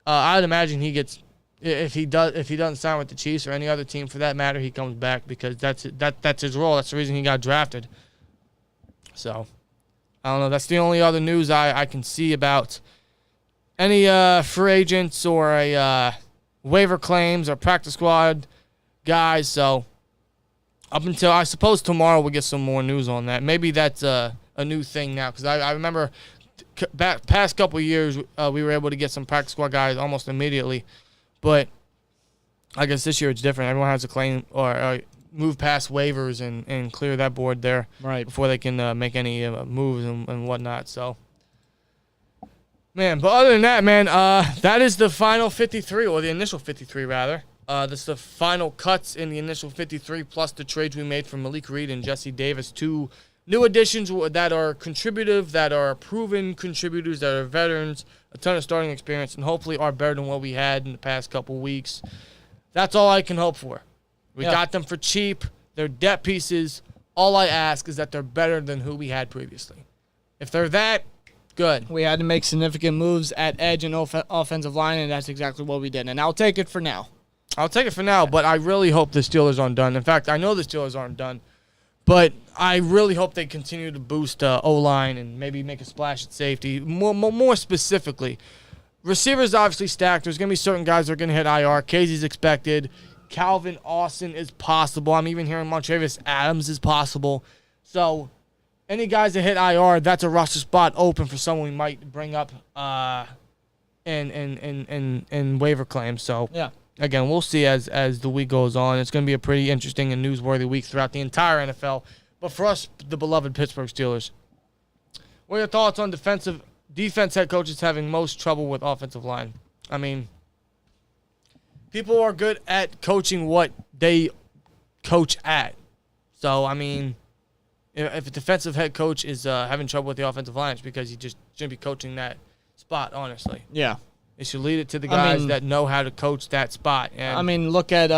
I'd imagine he gets... If he doesn't sign with the Chiefs or any other team for that matter, he comes back because that's his role. That's the reason he got drafted. So, I don't know. That's the only other news I can see about any free agents or a waiver claims or practice squad guys. So, up until I suppose tomorrow we'll get some more news on that. Maybe that's a new thing now because I remember past couple of years we were able to get some practice squad guys almost immediately. But I guess this year it's different. Everyone has to claim or move past waivers and clear that board there before they can make any moves and whatnot. So, man, but other than that, man, that is the final 53, or the initial 53, rather. That's the final cuts in the initial 53, plus the trades we made for Malik Reed and Jesse Davis. 2 new additions that are contributive, that are proven contributors, that are veterans, a ton of starting experience, and hopefully are better than what we had in the past couple weeks. That's all I can hope for. We got them for cheap. They're depth pieces. All I ask is that they're better than who we had previously. If they're that, good. We had to make significant moves at edge and offensive line, and that's exactly what we did. And I'll take it for now. But I really hope the Steelers aren't done. In fact, I know the Steelers aren't done. But I really hope they continue to boost O-line and maybe make a splash at safety. More specifically, receivers obviously stacked. There's going to be certain guys that are going to hit IR. Casey's expected. Calvin Austin is possible. I'm even hearing Montravius Adams is possible. So any guys that hit IR, that's a roster spot open for someone we might bring up in waiver claims. So yeah. Again, we'll see as the week goes on. It's going to be a pretty interesting and newsworthy week throughout the entire NFL. But for us, the beloved Pittsburgh Steelers, what are your thoughts on defense head coaches having most trouble with offensive line? I mean, people are good at coaching what they coach at. So, I mean, if a defensive head coach is having trouble with the offensive line, it's because he just shouldn't be coaching that spot, honestly. Yeah. They should lead it to the guys that know how to coach that spot. And I mean, look at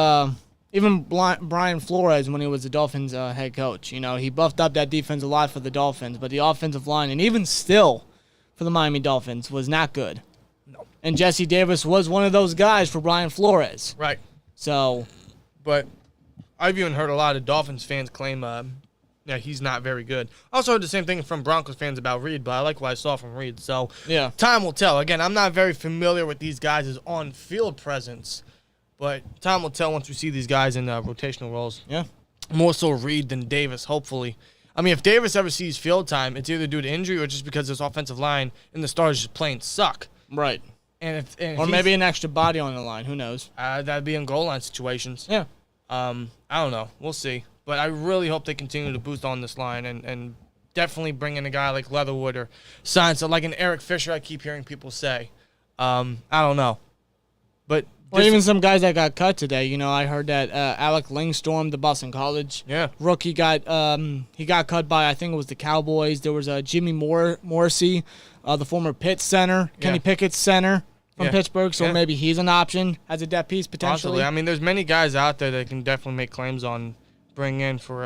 even Brian Flores when he was the Dolphins head coach. You know, he buffed up that defense a lot for the Dolphins, but the offensive line, and even still for the Miami Dolphins, was not good. No. And Jesse Davis was one of those guys for Brian Flores. Right. So, but I've even heard a lot of Dolphins fans claim he's not very good. I also heard the same thing from Broncos fans about Reed, but I like what I saw from Reed. So, yeah, time will tell. Again, I'm not very familiar with these guys' on-field presence, but time will tell once we see these guys in rotational roles. Yeah. More so Reed than Davis, hopefully. I mean, if Davis ever sees field time, it's either due to injury or just because his offensive line and the stars just plain suck. Right. And or maybe an extra body on the line. Who knows? That'd be in goal line situations. Yeah. I don't know. We'll see. But I really hope they continue to boost on this line and definitely bring in a guy like Leatherwood or sign like an Eric Fisher I keep hearing people say. I don't know. But or even some guys that got cut today. You know, I heard that Alec Langstorm, the Boston College rookie, got cut by, I think it was the Cowboys. There was Jimmy Morrissey, the former Pitt center, Kenny Pickett's center from Pittsburgh. So maybe he's an option as a depth piece potentially. Possibly. I mean, there's many guys out there that can definitely make claims on bring in for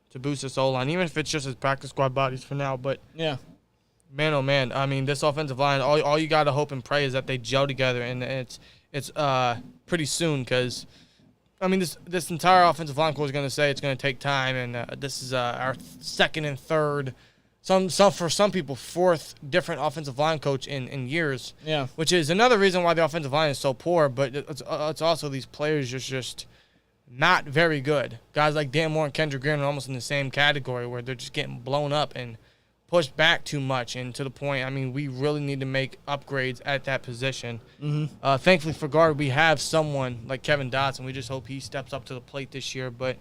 to boost this O-line, even if it's just as practice squad bodies for now. But yeah, man, oh man, I mean, this offensive line, all you got to hope and pray is that they gel together, and it's it's pretty soon because, I mean, this entire offensive line core is going to say it's going to take time, and this is our second and third, for some people, fourth different offensive line coach in years. Yeah. Which is another reason why the offensive line is so poor, but it's also these players just not very good. Guys like Dan Moore and Kendrick Green are almost in the same category where they're just getting blown up and pushed back too much, and to the point, I mean, we really need to make upgrades at that position. Mm-hmm. Thankfully for guard, we have someone like Kevin Dotson. We just hope he steps up to the plate this year. But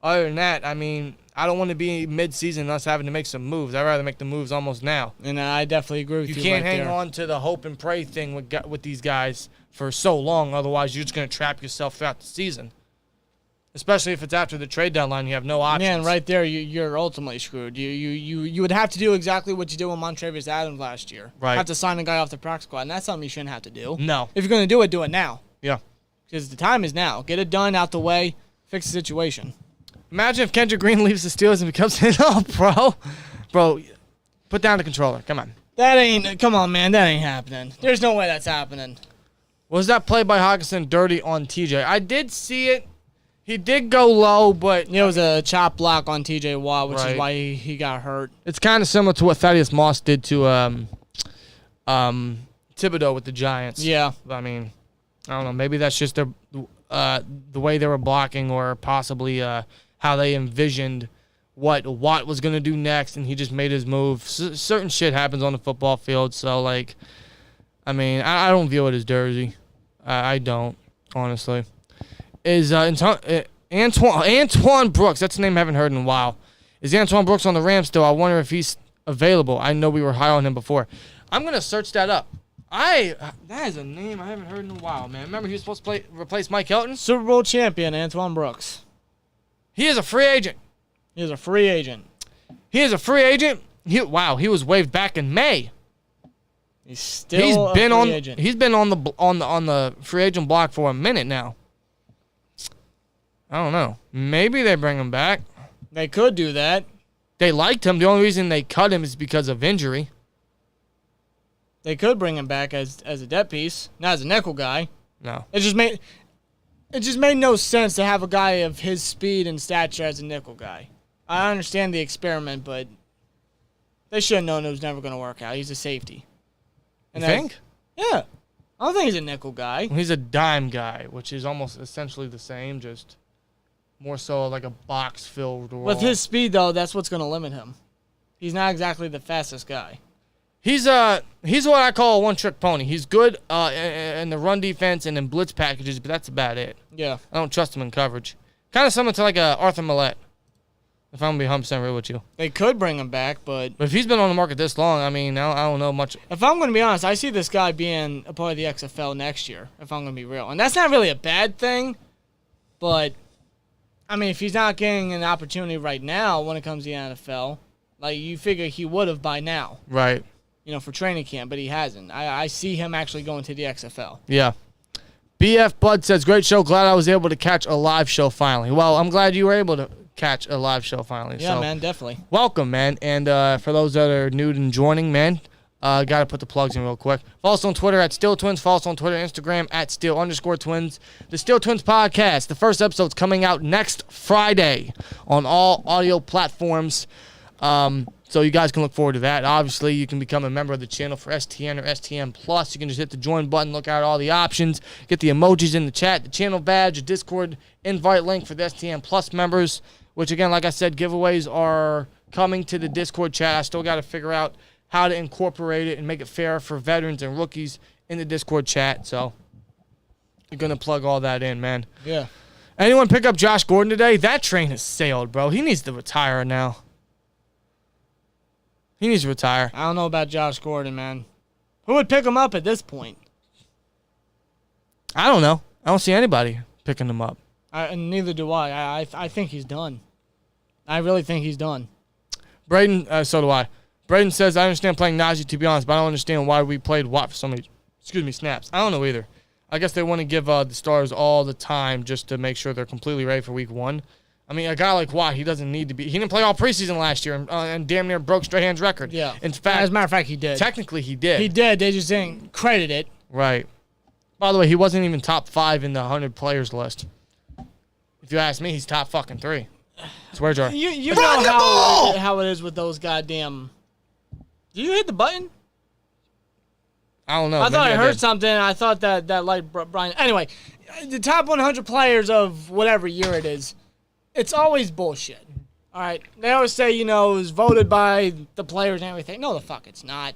other than that, I mean, I don't want to be mid-season us having to make some moves. I'd rather make the moves almost now. And I definitely agree with you. You can't right hang there. on to the hope and pray thing with these guys for so long. Otherwise, you're just going to trap yourself throughout the season. Especially if it's after the trade deadline, you have no options. Yeah, and right there, you're ultimately screwed. You would have to do exactly what you did with Montravius Adams last year. Right. Have to sign a guy off the practice squad, and that's something you shouldn't have to do. No. If you're going to do it now. Yeah. Because the time is now. Get it done, out the way, fix the situation. Imagine if Kendrick Green leaves the Steelers and becomes an all-pro. Bro, put down the controller. Come on. Come on, man. That ain't happening. There's no way that's happening. Was that play by Hawkinson dirty on TJ? I did see it. He did go low, but It was a chop block on TJ Watt, which Right. is why he got hurt. it's kind of similar to what Thaddeus Moss did to Thibodeau with the Giants. Yeah. I mean, I don't know. Maybe that's just the way they were blocking, or possibly how they envisioned what Watt was going to do next, and he just made his move. Certain shit happens on the football field, so, like, I mean, I don't view it as dirty. I don't, honestly. Is Antoine Brooks, that's a name I haven't heard in a while. Is Antoine Brooks on the Rams still? I wonder if he's available. I know we were high on him before. I'm going to search that up. That is a name I haven't heard in a while, man. Remember he was supposed to replace Mike Hilton? Super Bowl champion, Antoine Brooks. He is a free agent. He's a free agent. He is a free agent. He was waived back in May. He's still a free agent. He's been on the free agent block for a minute now. I don't know. Maybe they bring him back. They could do that. They liked him. The only reason they cut him is because of injury. They could bring him back as a depth piece, not as a nickel guy. No. It just made no sense to have a guy of his speed and stature as a nickel guy. I understand the experiment, but they should have known it was never going to work out. He's a safety. You think? Yeah. I don't think he's a nickel guy. He's a dime guy, which is almost essentially the same, just more so like a box-filled role. With his speed, though, that's what's going to limit him. He's not exactly the fastest guy. He's what I call a one-trick pony. He's good in the run defense and in blitz packages, but that's about it. Yeah. I don't trust him in coverage. Kind of similar to like a Arthur Millette, if I'm going to be 100% real with you. They could bring him back, but But if he's been on the market this long, I mean, I don't know much. if I'm going to be honest, I see this guy being a part of the XFL next year, if I'm going to be real. And that's not really a bad thing, but, I mean, if he's not getting an opportunity right now when it comes to the NFL, like, you figure he would have by now, Right. for training camp, but he hasn't. I see him actually going to the XFL. Yeah. BF Bud says, great show. Glad I was able to catch a live show finally. Well, I'm glad you were able to catch a live show finally. Yeah, so, man, definitely. welcome, man. And for those that are new and joining, man, got to put the plugs in real quick. Follow us on Twitter at SteelTwins. Follow us on Twitter and Instagram at Steel_Twins. The SteelTwins podcast. The first episode's coming out next Friday on all audio platforms. So you guys can look forward to that. Obviously, you can become a member of the channel for STN or STN Plus. You can just hit the join button, look at all the options, get the emojis in the chat, the channel badge, the Discord invite link for the STN Plus members, which, again, like I said, giveaways are coming to the Discord chat. I still got to figure out how to incorporate it and make it fair for veterans and rookies in the Discord chat. So you're going to plug all that in, man. Yeah. Anyone pick up Josh Gordon today? That train has sailed, bro. He needs to retire now. He needs to retire. I don't know about Josh Gordon, man. Who would pick him up at this point? I don't know. I don't see anybody picking him up. And neither do I. I think he's done. I really think he's done. Braden, so do I. Braden says, I understand playing Najee, to be honest, but I don't understand why we played Watt for so many, snaps. I don't know either. I guess they want to give the stars all the time just to make sure they're completely ready for week one. I mean, a guy like Watt, he doesn't need to be. He didn't play all preseason last year and damn near broke Strahan's record. Yeah. In fact, as a matter of fact, he did. Technically, he did. He did. They just didn't credit it. Right. By the way, he wasn't even top 5 in the 100 players list. If you ask me, he's top fucking 3. Swear jar. You know how it is with those goddamn. Did you hit the button? I don't know. I thought I heard did. something. I thought that like Brian. Anyway, the top 100 players of whatever year it is, it's always bullshit. All right, they always say it was voted by the players and everything. No, the fuck it's not.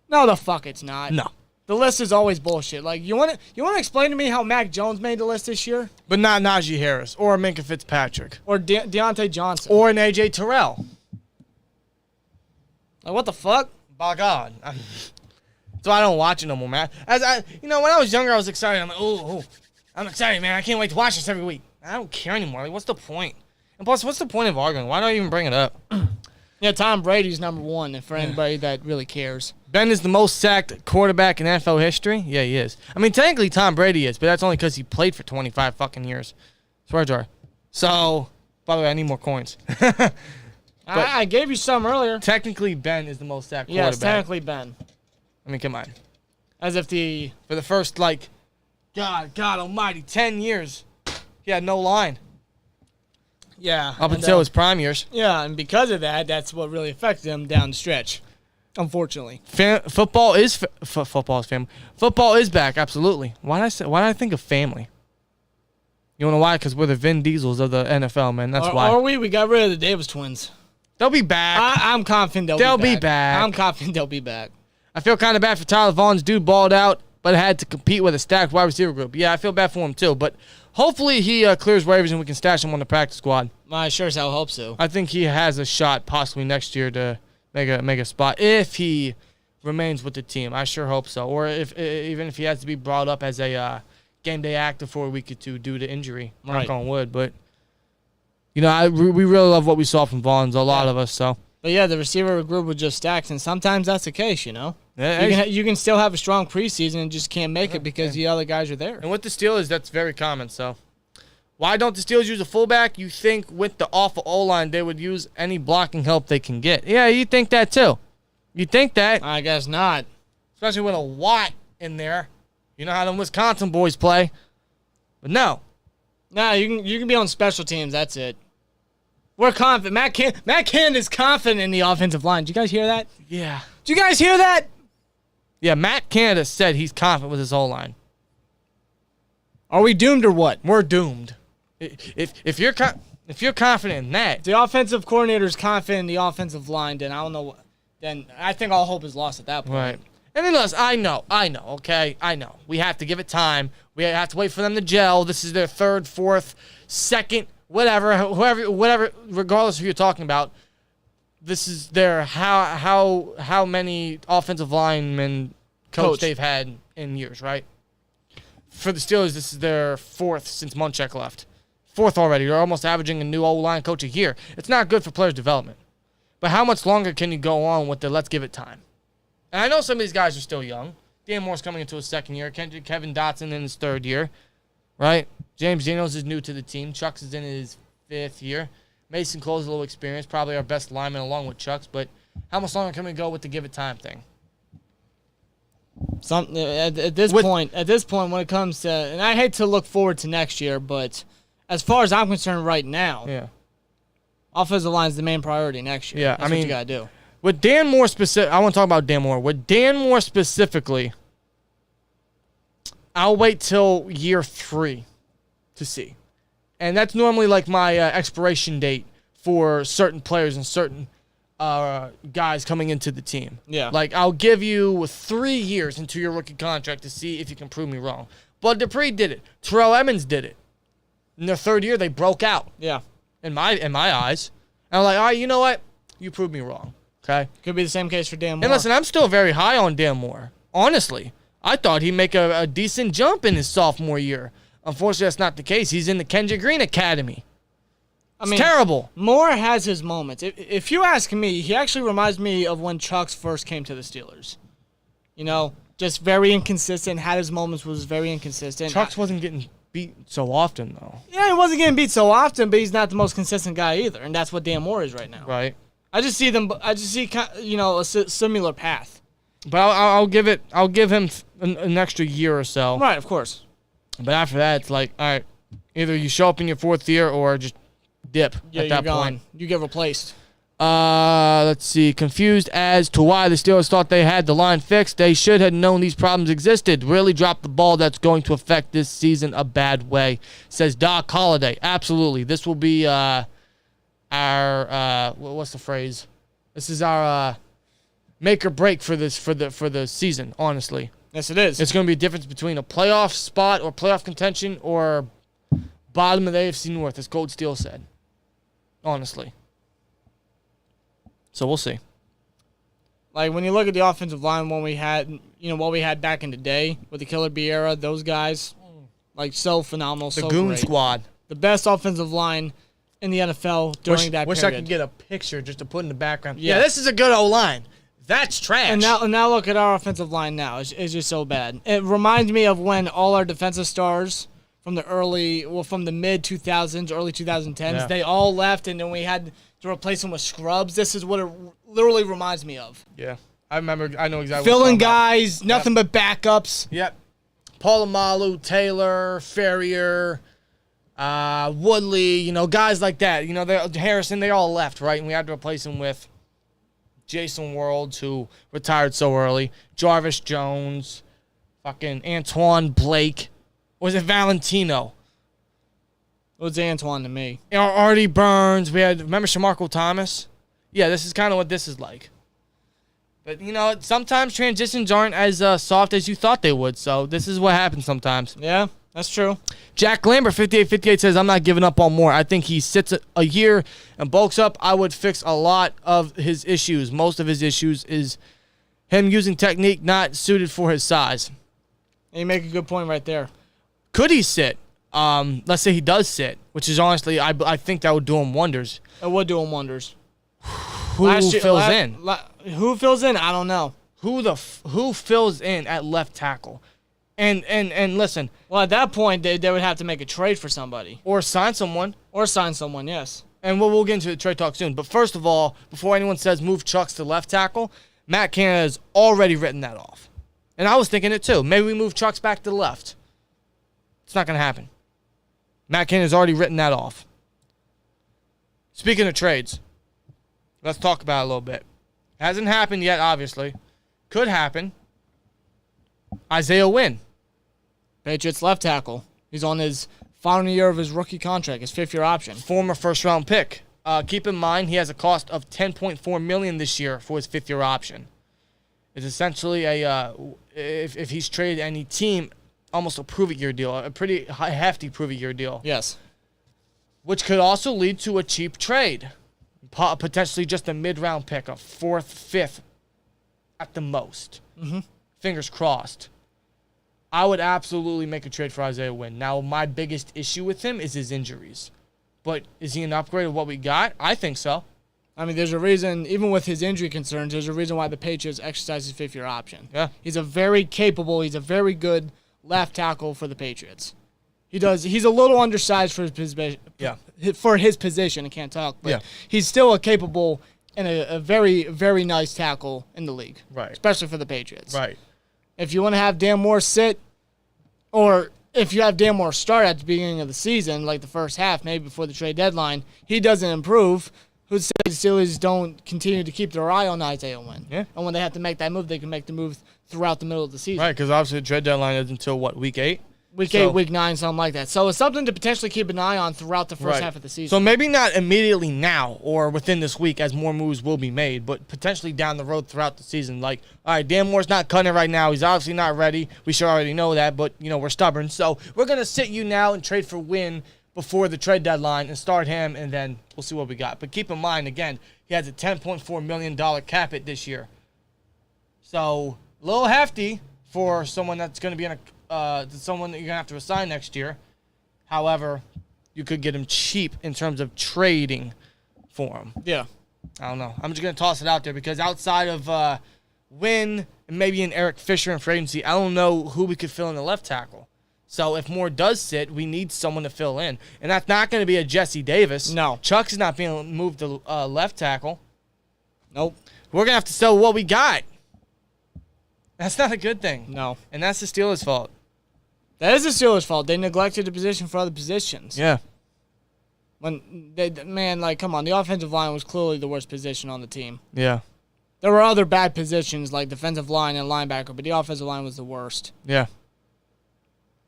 No, the fuck it's not. No. The list is always bullshit. Like you want to explain to me how Mac Jones made the list this year, But not Najee Harris or Minka Fitzpatrick or Deontay Johnson, or an AJ Terrell. like what the fuck? By God. So I don't watch it no more, man. When I was younger, I was excited. I'm like, oh, I'm excited, man. I can't wait to watch this every week. I don't care anymore. Like, what's the point? And plus, what's the point of arguing? Why don't I even bring it up? Yeah, Tom Brady's number 1, and for anybody that really cares. Ben is the most sacked quarterback in NFL history? Yeah, he is. I mean, technically, Tom Brady is, but that's only because he played for 25 fucking years. Swear jar. So, by the way, I need more coins. I gave you some earlier. Technically, Ben is the most sacked quarterback. Yes, technically Ben. I mean, come on. As if For the first, God almighty, 10 years, he had no line. Yeah. Up until his prime years. Yeah, and because of that, that's what really affected him down the stretch. Unfortunately. Football is family. Football is back, absolutely. Why did I think of family? You wanna know why? Because we're the Vin Diesels of the NFL, man. That's why. Are we? We got rid of the Davis twins. They'll be back. I'm confident they'll be back. I'm confident they'll be back. I feel kind of bad for Tyler Vaughn's dude balled out, but had to compete with a stacked wide receiver group. Yeah, I feel bad for him too, but hopefully he clears waivers and we can stash him on the practice squad. I sure as hell hope so. I think he has a shot possibly next year to make a spot if he remains with the team. I sure hope so. Or even if he has to be brought up as a game day active for a week or two due to injury. Right. Knock on wood, but we really love what we saw from Vaughn's, a lot of us. So. But yeah, the receiver group was just stacked, and sometimes that's the case, Yeah, you can still have a strong preseason and just can't make it because the other guys are there. And with the Steelers, that's very common. So, why don't the Steelers use a fullback? You think with the awful O-line, they would use any blocking help they can get. Yeah, you think that too. You think that. I guess not. Especially with a Watt in there. You know how the Wisconsin boys play. But no. No, you can be on special teams. That's it. We're confident. Matt Cannon is confident in the offensive line. Did you guys hear that? Yeah. Did you guys hear that? Yeah, Matt Canada said he's confident with his O-line. Are we doomed or what? We're doomed. If you're confident in that. If the offensive coordinator is confident in the offensive line, then I don't know. Then I think all hope is lost at that point. Right. And then listen, I know, okay? I know. We have to give it time. We have to wait for them to gel. This is their third, fourth, second, whatever, regardless of who you're talking about. This is their how many offensive linemen coach they've had in years, right? For the Steelers, this is their fourth since Munchak left. Fourth already. They're almost averaging a new O-line coach a year. It's not good for players' development. But how much longer can you go on with the let's give it time? And I know some of these guys are still young. Dan Moore's coming into his second year. Kevin Dotson in his third year, right? James Daniels is new to the team. Chucks is in his fifth year. Mason Cole's a little experienced, probably our best lineman along with Chucks. But how much longer can we go with the give it time thing? At this point, when it comes to, and I hate to look forward to next year, but as far as I'm concerned right now, yeah, offensive line is the main priority next year. Yeah, That's what you gotta do. With Dan Moore I want to talk about Dan Moore. With Dan Moore specifically, I'll wait till year 3 to see. And that's normally like my expiration date for certain players and certain guys coming into the team. Yeah. Like, I'll give you 3 years into your rookie contract to see if you can prove me wrong. Bud Dupree did it. Terrell Edmonds did it. In their third year, they broke out. Yeah. In my eyes. And I'm like, all right, you know what? You proved me wrong. Okay? Could be the same case for Dan Moore. And listen, I'm still very high on Dan Moore. Honestly. I thought he'd make a decent jump in his sophomore year. Unfortunately, that's not the case. He's in the Kendrick Green Academy. It's terrible. Moore has his moments. If you ask me, he actually reminds me of when Chucks first came to the Steelers. You know, just very inconsistent. Had his moments, was very inconsistent. Chucks wasn't getting beat so often, though. Yeah, he wasn't getting beat so often, but he's not the most consistent guy either, and that's what Dan Moore is right now. Right. I just see, a similar path. But I'll give him an extra year or so. Right, of course. But after that, it's like, all right, either you show up in your 4th year or just dip at that point. You get replaced. Let's see. Confused as to why the Steelers thought they had the line fixed. They should have known these problems existed. Really dropped the ball. That's going to affect this season a bad way, says Doc Holliday. Absolutely. This will be our what's the phrase? This is our make or break for the season, honestly. Yes, it is. It's going to be a difference between a playoff spot or playoff contention or bottom of the AFC North, as Gold Steel said. Honestly. So we'll see. Like, when you look at the offensive line, what we had back in the day with the Killer Biera, those guys, like, so phenomenal, the so Goon great. Squad. The best offensive line in the NFL during that period. Wish I could get a picture just to put in the background. Yeah. Yeah, this is a good O-line. That's trash. And now look at our offensive line now. It's just so bad. It reminds me of when all our defensive stars from the mid-2000s, early 2010s, they all left, and then we had to replace them with scrubs. This is what it literally reminds me of. Yeah. I remember. I know exactly Filling guys, nothing but backups. Yep. Polamalu, Taylor, Ferrier, Woodley, guys like that. Harrison, they all left, right? And we had to replace them with Jason Worlds, who retired so early, Jarvis Jones, fucking Antoine Blake. Or was it Valentino? It was Antoine to me. Artie Burns. Remember Shamarko Thomas? Yeah, this is kind of what this is like. But, sometimes transitions aren't as soft as you thought they would, so this is what happens sometimes. Yeah, that's true. Jack Lambert, 5858, says, I'm not giving up on Moore. I think he sits a year and bulks up. I would fix a lot of his issues. Most of his issues is him using technique not suited for his size. And you make a good point right there. Could he sit? Let's say he does sit, which is honestly, I think that would do him wonders. It would do him wonders. Who fills in? Who fills in? I don't know. Who fills in at left tackle? And listen. Well, at that point, they would have to make a trade for somebody. Or sign someone. Yes. And we'll get into the trade talk soon. But first of all, before anyone says move Chucks to left tackle, Matt Canada has already written that off. And I was thinking it too. Maybe we move Chucks back to the left. It's not going to happen. Matt Canada has already written that off. Speaking of trades, let's talk about it a little bit. Hasn't happened yet, obviously. Could happen. Isaiah Wynn. Patriots left tackle. He's on his final year of his rookie contract, his 5th-year option. Former first-round pick. Keep in mind, he has a cost of $10.4 million this year for his 5th-year option. It's essentially if he's traded any team, almost a prove-it-year deal, a pretty hefty prove-it-year deal. Yes. Which could also lead to a cheap trade. Potentially just a mid-round pick, a 4th, 5th at the most. Mm-hmm. Fingers crossed. I would absolutely make a trade for Isaiah Wynn. Now, my biggest issue with him is his injuries. But is he an upgrade of what we got? I think so. I mean, there's a reason, even with his injury concerns, there's a reason why the Patriots exercise his 5th-year option. Yeah. He's a very very good left tackle for the Patriots. He's a little undersized for his position. Yeah. For his position, I can't talk, but he's still a capable and a very, very nice tackle in the league. Right. Especially for the Patriots. Right. If you want to have Dan Moore sit, or if you have Dan Moore start at the beginning of the season, like the first half, maybe before the trade deadline, he doesn't improve. Who says the Steelers don't continue to keep their eye on Isaiah Wynn? Yeah. And when they have to make that move, they can make the move throughout the middle of the season. Right, because obviously the trade deadline is until, week 8? Week 8, week 9, something like that. So it's something to potentially keep an eye on throughout the first half of the season. So maybe not immediately now or within this week as more moves will be made, but potentially down the road throughout the season. Like, all right, Dan Moore's not cutting it right now. He's obviously not ready. We should already know that, but, we're stubborn. So we're going to sit you now and trade for Wynn before the trade deadline and start him, and then we'll see what we got. But keep in mind, again, he has a $10.4 million cap hit this year. So a little hefty for someone that's going to be in someone that you're going to have to assign next year. However, you could get him cheap in terms of trading for him. Yeah. I don't know. I'm just going to toss it out there because outside of Wynn and maybe an Eric Fisher in free agency, I don't know who we could fill in the left tackle. So if Moore does sit, we need someone to fill in. And that's not going to be a Jesse Davis. No. Chuck's not being moved to left tackle. Nope. We're going to have to sell what we got. That's not a good thing. No. And that's the Steelers' fault. That is the Steelers' fault. They neglected the position for other positions. Yeah. Come on. The offensive line was clearly the worst position on the team. Yeah. There were other bad positions like defensive line and linebacker, but the offensive line was the worst. Yeah.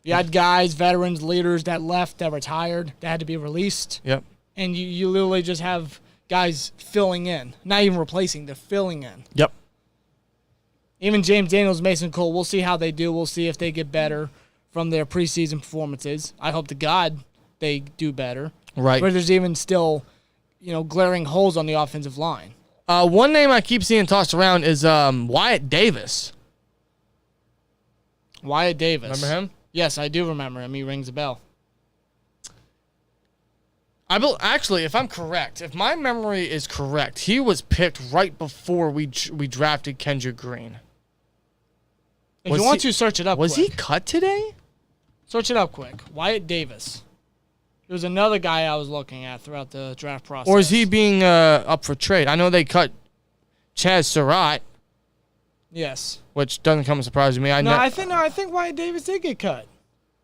You had guys, veterans, leaders that left, that retired, that had to be released. Yep. And you literally just have guys filling in. Not even replacing, they're filling in. Yep. Even James Daniels, Mason Cole, we'll see how they do. We'll see if they get better from their preseason performances. I hope to God they do better. Right. But there's even still, glaring holes on the offensive line. One name I keep seeing tossed around is Wyatt Davis. Wyatt Davis. Remember him? Yes, I do remember him. He rings a bell. Actually, if I'm correct, if my memory is correct, he was picked right before we drafted Kendrick Green. If you want to, search it up Was quick. he cut today? Search it up quick. Wyatt Davis. There was another guy I was looking at throughout the draft process. Or is he being up for trade? I know they cut Chaz Surratt, Yes. which doesn't come as a surprise to me. I think Wyatt Davis did get cut.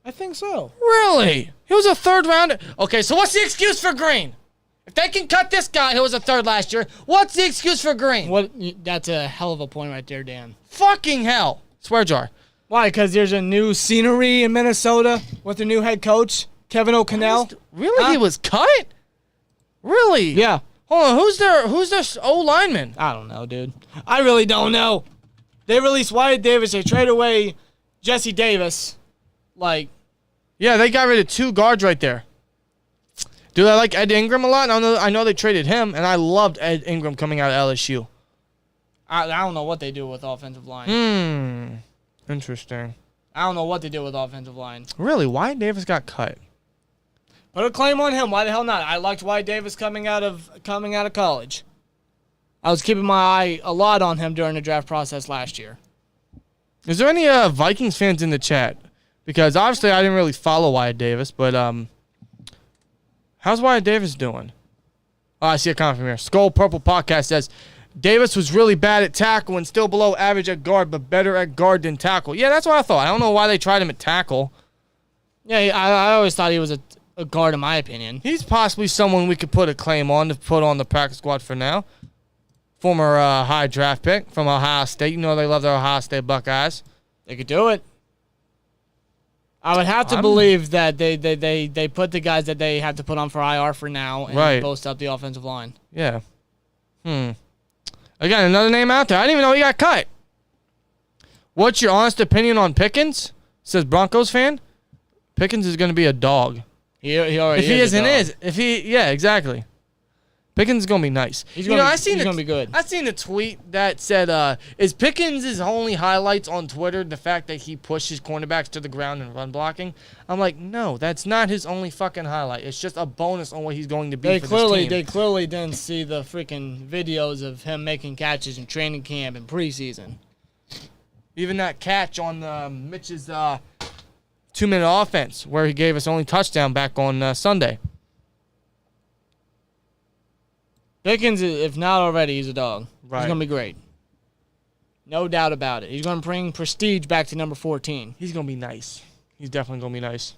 I think so. Really? He was a third rounder. Okay, so what's the excuse for Green? If they can cut this guy who was a third last year, what's the excuse for Green? That's a hell of a point right there, Dan. Fucking hell. Swear jar. Why? Because there's a new scenery in Minnesota with a new head coach, Kevin O'Connell. Really? Huh? He was cut? Really? Yeah. Hold on. Who's their O-lineman? I don't know, dude. I really don't know. They released Wyatt Davis. They trade away Jesse Davis. Yeah, they got rid of two guards right there. Do I like Ed Ingram a lot? I know they traded him, and I loved Ed Ingram coming out of LSU. I don't know what they do with offensive line. Interesting. I don't know what they do with offensive line. Really? Wyatt Davis got cut? Put a claim on him. Why the hell not? I liked Wyatt Davis coming out of college. I was keeping my eye a lot on him during the draft process last year. Is there any Vikings fans in the chat? Because obviously I didn't really follow Wyatt Davis, but how's Wyatt Davis doing? Oh, I see a comment from here. Skull Purple Podcast says, Davis was really bad at tackle and still below average at guard, but better at guard than tackle. Yeah, that's what I thought. I don't know why they tried him at tackle. Yeah, I always thought he was a guard in my opinion. He's possibly someone we could put a claim on to put on the practice squad for now. Former high draft pick from Ohio State. You know they love their Ohio State Buckeyes. They could do it. I would have to believe that they put the guys that they have to put on for IR for now and boost up the offensive line. Yeah. Again, another name out there. I didn't even know he got cut. What's your honest opinion on Pickens? Says Broncos fan. Pickens is going to be a dog. He already if he isn't is. If he, yeah, exactly. Pickens is going to be nice. He's going to be good. I seen a tweet that said, is Pickens' only highlights on Twitter the fact that he pushes cornerbacks to the ground and run blocking? I'm like, no, that's not his only fucking highlight. It's just a bonus on what he's going to be for this team. They clearly didn't see the freaking videos of him making catches in training camp and preseason. Even that catch on Mitch's 2-minute offense where he gave us only touchdown back on Sunday. Pickens, if not already, he's a dog. Right. He's going to be great. No doubt about it. He's going to bring prestige back to number 14. He's going to be nice. He's definitely going to be nice.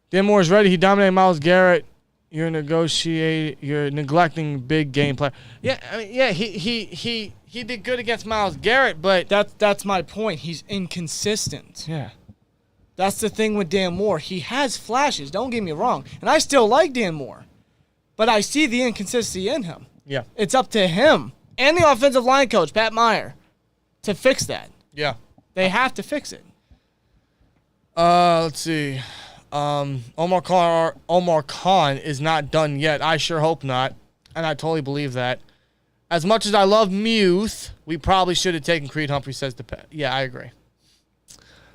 Dan Moore is ready. He dominated Myles Garrett. You're neglecting big game player. Yeah, I mean, yeah. He did good against Myles Garrett, but that's my point. He's inconsistent. Yeah. That's the thing with Dan Moore. He has flashes. Don't get me wrong, and I still like Dan Moore. But I see the inconsistency in him. Yeah. It's up to him and the offensive line coach, Pat Meyer, to fix that. Yeah. They have to fix it. Let's see. Omar Khan is not done yet. I sure hope not. And I totally believe that. As much as I love Muth, we probably should have taken Creed Humphrey, says the Pat. Yeah, I agree.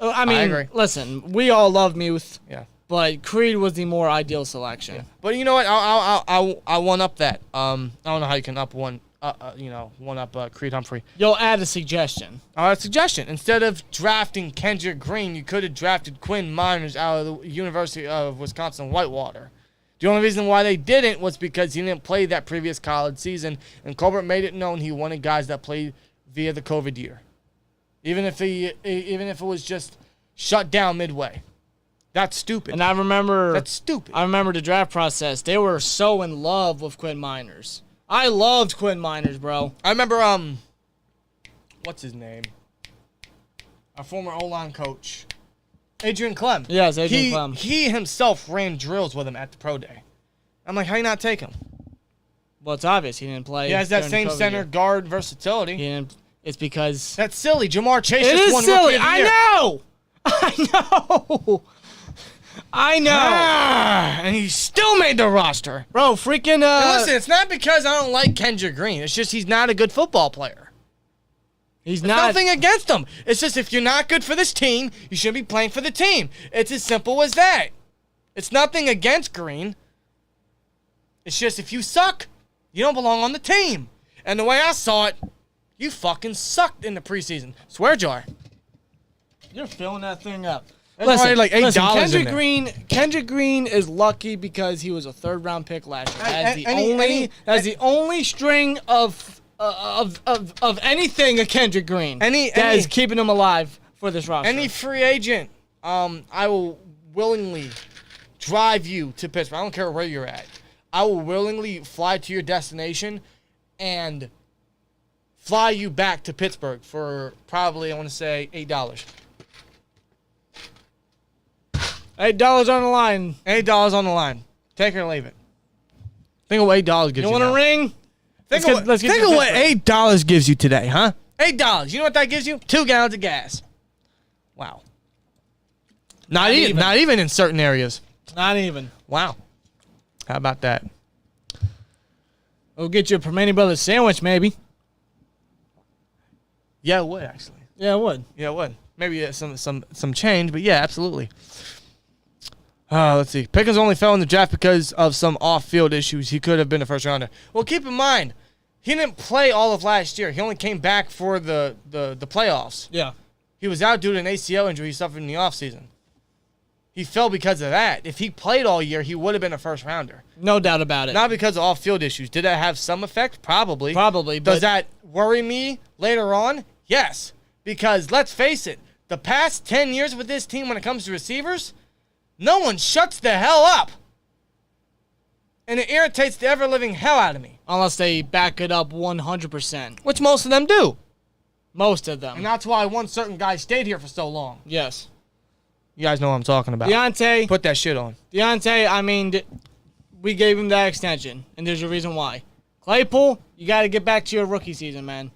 I agree. Listen, we all love Muth. Yeah. But Creed was the more ideal selection. Yeah. But you know what? I one up that. I don't know how you can up one up Creed Humphrey. You'll add a suggestion. A suggestion. Instead of drafting Kendrick Green, you could have drafted Quinn Miners out of the University of Wisconsin-Whitewater. The only reason why they didn't was because he didn't play that previous college season, and Colbert made it known he wanted guys that played via the COVID year. Even if it was just shut down midway. That's stupid. And I remember That's stupid. I remember the draft process. They were so in love with Quinn Miners. I loved Quinn Miners, bro. I remember what's his name? Our former O-line coach, Adrian Clem. Yes, Adrian Clem. He himself ran drills with him at the pro day. I'm like, how you not take him? Well, it's obvious he didn't play. He has that during the same COVID center year. guard versatility. It's because That's silly. Jamar Chase it just is won silly. Rookie of the I Year. know. I know. And he still made the roster. Bro, freaking And listen, it's not because I don't like Kendrick Green. It's just he's not a good football player. he's There's not. nothing against him. It's just if you're not good for this team, you shouldn't be playing for the team. It's as simple as that. It's nothing against Green. It's just if you suck, you don't belong on the team. And the way I saw it, you fucking sucked in the preseason. Swear jar. You're filling that thing up. That's already like $8 in there. Kendrick Green is lucky because he was a third-round pick last year. That's the any- only string of anything of Kendrick Green that is keeping him alive for this roster. Any free agent, I will willingly drive you to Pittsburgh. I don't care where you're at. I will willingly fly to your destination and fly you back to Pittsburgh for probably, I want to say, $8. $8 on the line. $8 on the line. Take it or leave it. Think of what $8 gives you. You want a now. ring? Think Let's get of to what Pittsburgh. $8 gives you today, huh? $8. You know what that gives you? 2 gallons of gas. Wow. Not even in certain areas. Not even. Wow. How about that? We'll get you a Permane Brothers sandwich, maybe. Yeah, it would actually. Yeah, it would. Yeah, it would. Maybe some change, but yeah, absolutely. Let's see. Pickens only fell in the draft because of some off-field issues. He could have been a first-rounder. Well, keep in mind, he didn't play all of last year. He only came back for the playoffs. Yeah. He was out due to an ACL injury he suffered in the offseason. He fell because of that. If he played all year, he would have been a first-rounder. No doubt about it. Not because of off-field issues. Did that have some effect? Probably. Probably. Does But that worry me later on? Yes. Because let's face it, the past 10 years with this team when it comes to receivers, no one shuts the hell up. And it irritates the ever-living hell out of me. unless they back it up 100%. Which most of them do. Most of them. And that's why one certain guy stayed here for so long. Yes. You guys know what I'm talking about. Deontay, Put that shit on. I mean, we gave him that extension, and there's a reason why. Claypool, you got to get back to your rookie season, man.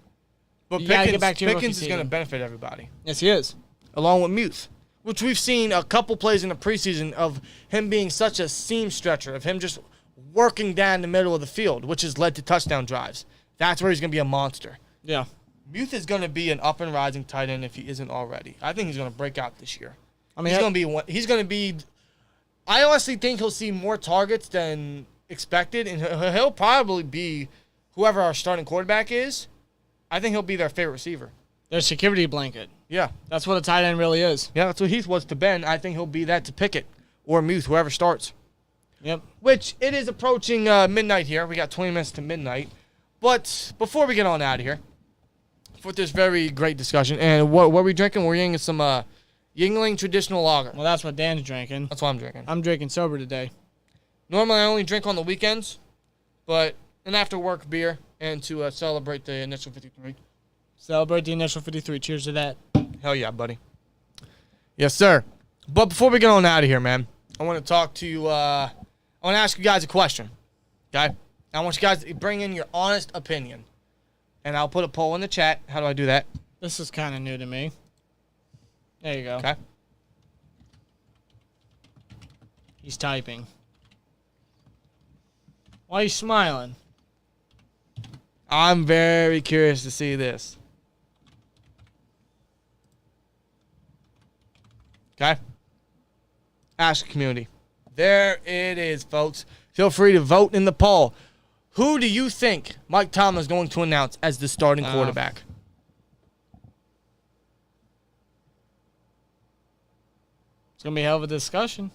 But You gotta get back to your Pickens rookie is going to season. benefit everybody. Yes, he is. Along with Muth, which we've seen a couple plays in the preseason of him being such a seam stretcher, of him just working down the middle of the field, which has led to touchdown drives. That's where he's going to be a monster. Yeah. Muth is going to be an up and rising tight end if he isn't already. I think he's going to break out this year. I mean, He's going to be. I honestly think he'll see more targets than expected, and he'll probably be whoever our starting quarterback is. I think he'll be their favorite receiver. their security blanket. Yeah, That's what a tight end really is. yeah, that's what Heath was to Ben. I think he'll be that to Pickett or Muth, whoever starts. Yep. Which it is approaching midnight here. We got 20 minutes to midnight. But before we get on out of here, for this very great discussion, and what are we drinking? We're drinking some Yingling traditional lager. Well, that's what Dan's drinking. That's what I'm drinking. I'm drinking sober today. Normally I only drink on the weekends, but an after work beer and to celebrate the initial 53. Celebrate the initial 53. Cheers to that. Hell yeah, buddy. Yes, sir. But before we get on out of here, man, I want to talk to you. I want to ask you guys a question. Okay? I want you guys to bring in your honest opinion. And I'll put a poll in the chat. How do I do that? This is kind of new to me. There you go. Okay. He's typing. Why are you smiling? I'm very curious to see this. Okay? Ask the community. There it is, folks. Feel free to vote in the poll. Who do you think Mike Tomlin is going to announce as the starting quarterback? It's going to be a hell of a discussion.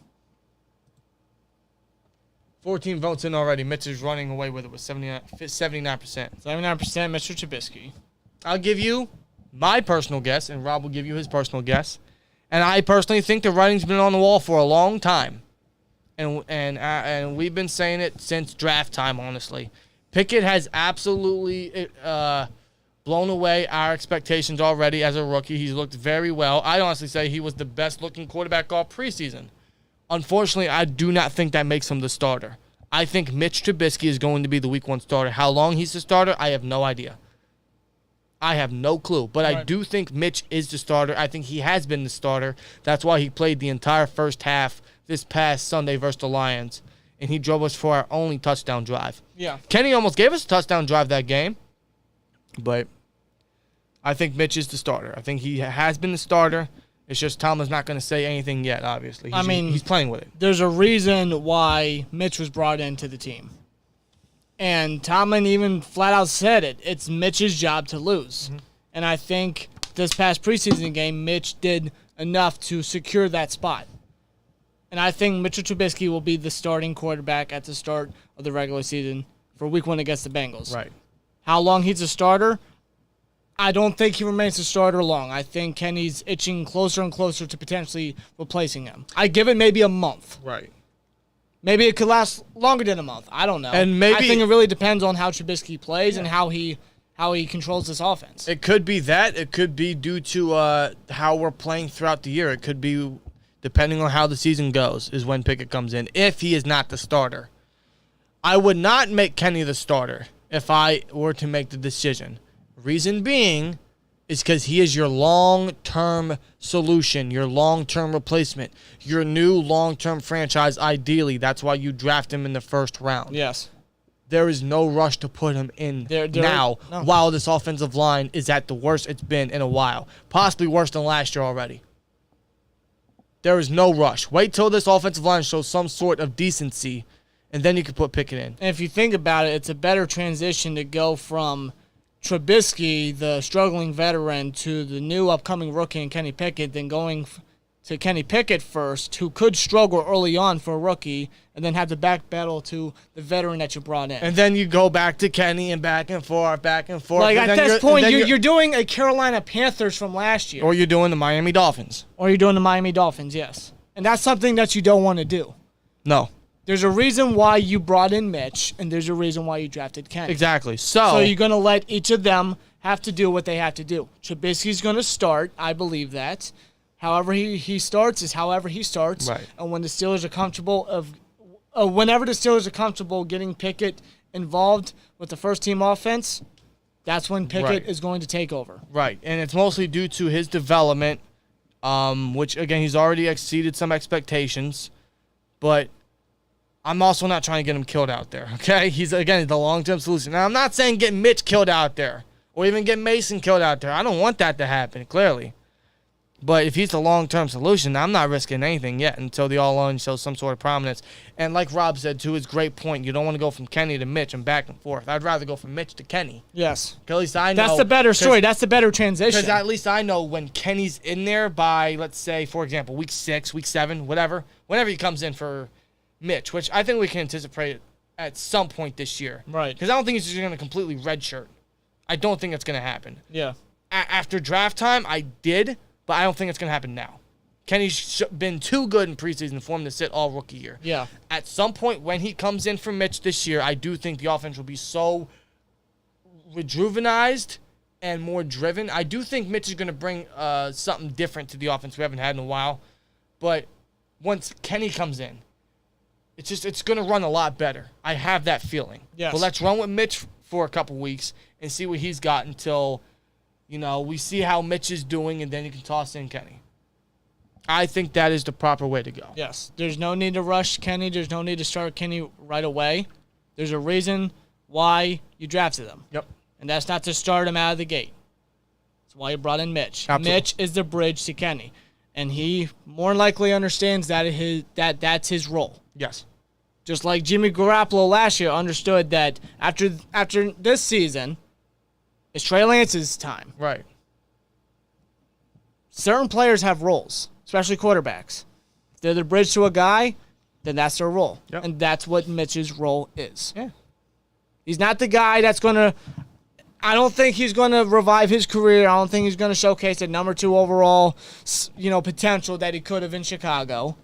14 votes in already. Mitch is running away with it with 79%. 79% Mr. Trubisky. I'll give you my personal guess, and Rob will give you his personal guess, and I personally think the writing's been on the wall for a long time, and we've been saying it since draft time, honestly. Pickett has absolutely blown away our expectations already as a rookie. He's looked very well. I'd honestly say he was the best-looking quarterback all preseason. Unfortunately, I do not think that makes him the starter. I think Mitch Trubisky is going to be the Week 1 starter. How long he's the starter, I have no idea. I have no clue. But I do think Mitch is the starter. I think he has been the starter. That's why he played the entire first half this past Sunday versus the Lions, and he drove us for our only touchdown drive. Yeah. Kenny almost gave us a touchdown drive that game, but I think Mitch is the starter. I think he has been the starter. It's just Tomlin's not going to say anything yet, obviously. He's playing with it. There's a reason why Mitch was brought into the team. And Tomlin even flat out said it. It's Mitch's job to lose. Mm-hmm. And I think this past preseason game, Mitch did enough to secure that spot. And I think Mitchell Trubisky will be the starting quarterback at the start of the regular season for Week 1 against the Bengals. Right. How long he's a starter? I don't think he remains a starter long. I think Kenny's itching closer and closer to potentially replacing him. I give it maybe a month. Right. Maybe it could last longer than a month. I don't know. And maybe, I think it really depends on how Trubisky plays and how he controls this offense. It could be that. It could be due to how we're playing throughout the year. It could be depending on how the season goes is when Pickett comes in, if he is not the starter. I would not make Kenny the starter if I were to make the decision. Reason being is because he is your long-term solution, your long-term replacement, your new long-term franchise, ideally. That's why you draft him in the first round. Yes. There is no rush to put him in now while this offensive line is at the worst it's been in a while. Possibly worse than last year already. There is no rush. Wait till this offensive line shows some sort of decency, and then you can put Pickett in. And if you think about it, it's a better transition to go from Trubisky, the struggling veteran, to the new upcoming rookie in Kenny Pickett than going to Kenny Pickett first, who could struggle early on for a rookie, and then have to back battle to the veteran that you brought in. And then you go back to Kenny and back and forth. Like at this point, you're doing a Carolina Panthers from last year. Or you're doing the Miami Dolphins. Yes. And that's something that you don't want to do. No. There's a reason why you brought in Mitch, and there's a reason why you drafted Kenny. Exactly. So you're going to let each of them have to do what they have to do. Trubisky's going to start. I believe that. However he starts is however he starts. Right. And when the Steelers are comfortable whenever the Steelers are comfortable getting Pickett involved with the first-team offense, that's when Pickett is going to take over. Right. And it's mostly due to his development, which, again, he's already exceeded some expectations. But I'm also not trying to get him killed out there, okay? He's, again, the long-term solution. Now, I'm not saying get Mitch killed out there or even get Mason killed out there. I don't want that to happen, clearly. But if he's the long-term solution, I'm not risking anything yet until the all-line shows some sort of prominence. And like Rob said, to his great point, you don't want to go from Kenny to Mitch and back and forth. I'd rather go from Mitch to Kenny. Yes. At least I know. That's the better story. That's the better transition. Because at least I know when Kenny's in there by, let's say, for example, week 6, week 7, whatever, whenever he comes in for Mitch, which I think we can anticipate at some point this year. Right. Because I don't think he's just going to completely redshirt. I don't think that's going to happen. Yeah. After draft time, I did, but I don't think it's going to happen now. Kenny's been too good in preseason for him to sit all rookie year. Yeah. At some point when he comes in for Mitch this year, I do think the offense will be so rejuvenized and more driven. I do think Mitch is going to bring something different to the offense we haven't had in a while. But once Kenny comes in, it's going to run a lot better. I have that feeling. Yes. But let's run with Mitch for a couple weeks and see what he's got until, we see how Mitch is doing, and then you can toss in Kenny. I think that is the proper way to go. Yes. There's no need to rush Kenny. There's no need to start Kenny right away. There's a reason why you drafted him. Yep. And that's not to start him out of the gate. That's why you brought in Mitch. Absolutely. Mitch is the bridge to Kenny. And he more likely understands that that's his role. Yes. Just like Jimmy Garoppolo last year understood that after this season, it's Trey Lance's time. Right. Certain players have roles, especially quarterbacks. If they're the bridge to a guy, then that's their role. Yep. And that's what Mitch's role is. Yeah. He's not the guy that's going to I don't think he's going to revive his career. I don't think he's going to showcase the number 2 overall, potential that he could have in Chicago.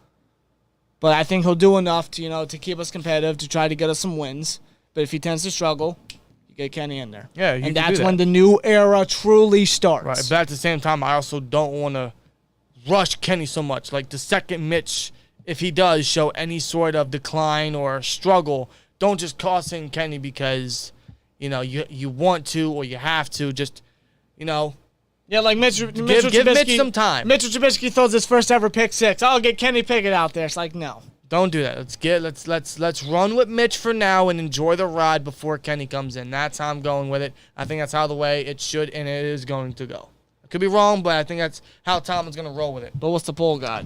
But I think he'll do enough to keep us competitive, to try to get us some wins. But if he tends to struggle, you get Kenny in there. Yeah, and that's when the new era truly starts. Right, but at the same time, I also don't want to rush Kenny so much. Like the second Mitch, if he does show any sort of decline or struggle, don't just toss in Kenny because you want to or you have to. Just Yeah, like give Mitch some time. Mitchell Trubisky throws his first ever pick 6. I'll get Kenny Pickett out there. It's like, no. Don't do that. Let's run with Mitch for now and enjoy the ride before Kenny comes in. That's how I'm going with it. I think that's how the way it should and it is going to go. I could be wrong, but I think that's how Tom is going to roll with it. But what's the poll got?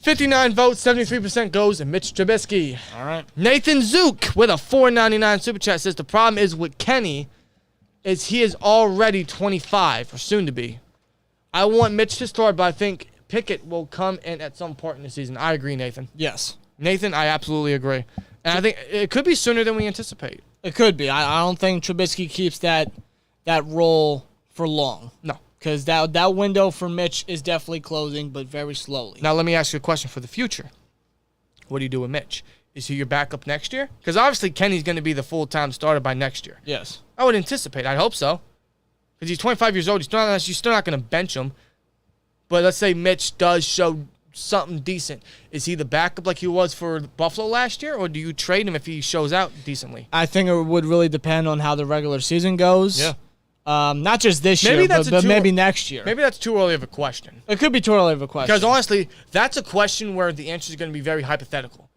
59 votes, 73% goes to Mitch Trubisky. All right. Nathan Zook with a $4.99 super chat says the problem is with Kenny is he is already 25 or soon to be. I want Mitch to start, but I think Pickett will come in at some point in the season. I agree, Nathan. Yes. Nathan, I absolutely agree. And I think it could be sooner than we anticipate. It could be. I don't think Trubisky keeps that role for long. No. Because that window for Mitch is definitely closing, but very slowly. Now, let me ask you a question for the future. What do you do with Mitch? Is he your backup next year? Because obviously Kenny's going to be the full-time starter by next year. Yes. I would anticipate. I'd hope so. Because he's 25 years old. You're still not going to bench him. But let's say Mitch does show something decent. Is he the backup like he was for Buffalo last year, or do you trade him if he shows out decently? I think it would really depend on how the regular season goes. Yeah. Not just this year, but maybe next year. Maybe that's too early of a question. It could be too early of a question. Because honestly, that's a question where the answer is going to be very hypothetical.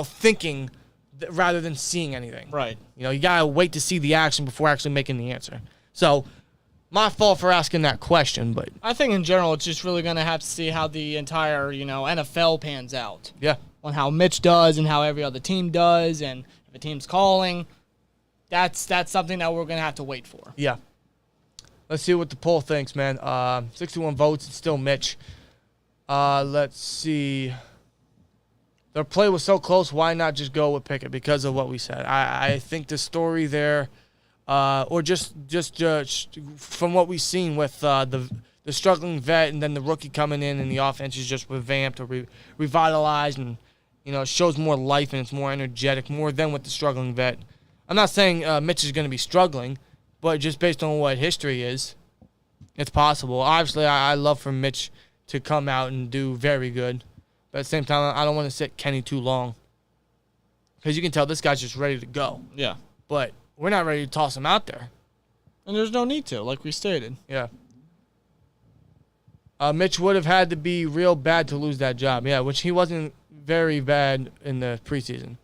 Thinking rather than seeing anything. Right. You got to wait to see the action before actually making the answer. So, my fault for asking that question, but I think in general it's just really going to have to see how the entire, NFL pans out. Yeah. On how Mitch does and how every other team does, and if a team's calling. That's something that we're going to have to wait for. Yeah. Let's see what the poll thinks, man. 61 votes. It's still Mitch. Let's see. Their play was so close. Why not just go with Pickett? Because of what we said. I think the story there, or just from what we've seen with the struggling vet and then the rookie coming in and the offense is just revamped or revitalized and it shows more life and it's more energetic, more than with the struggling vet. I'm not saying Mitch is going to be struggling, but just based on what history is, it's possible. Obviously, I love for Mitch to come out and do very good. But at the same time, I don't want to sit Kenny too long. Because you can tell this guy's just ready to go. Yeah. But we're not ready to toss him out there. And there's no need to, like we stated. Yeah. Mitch would have had to be real bad to lose that job. Yeah, which he wasn't very bad in the preseason.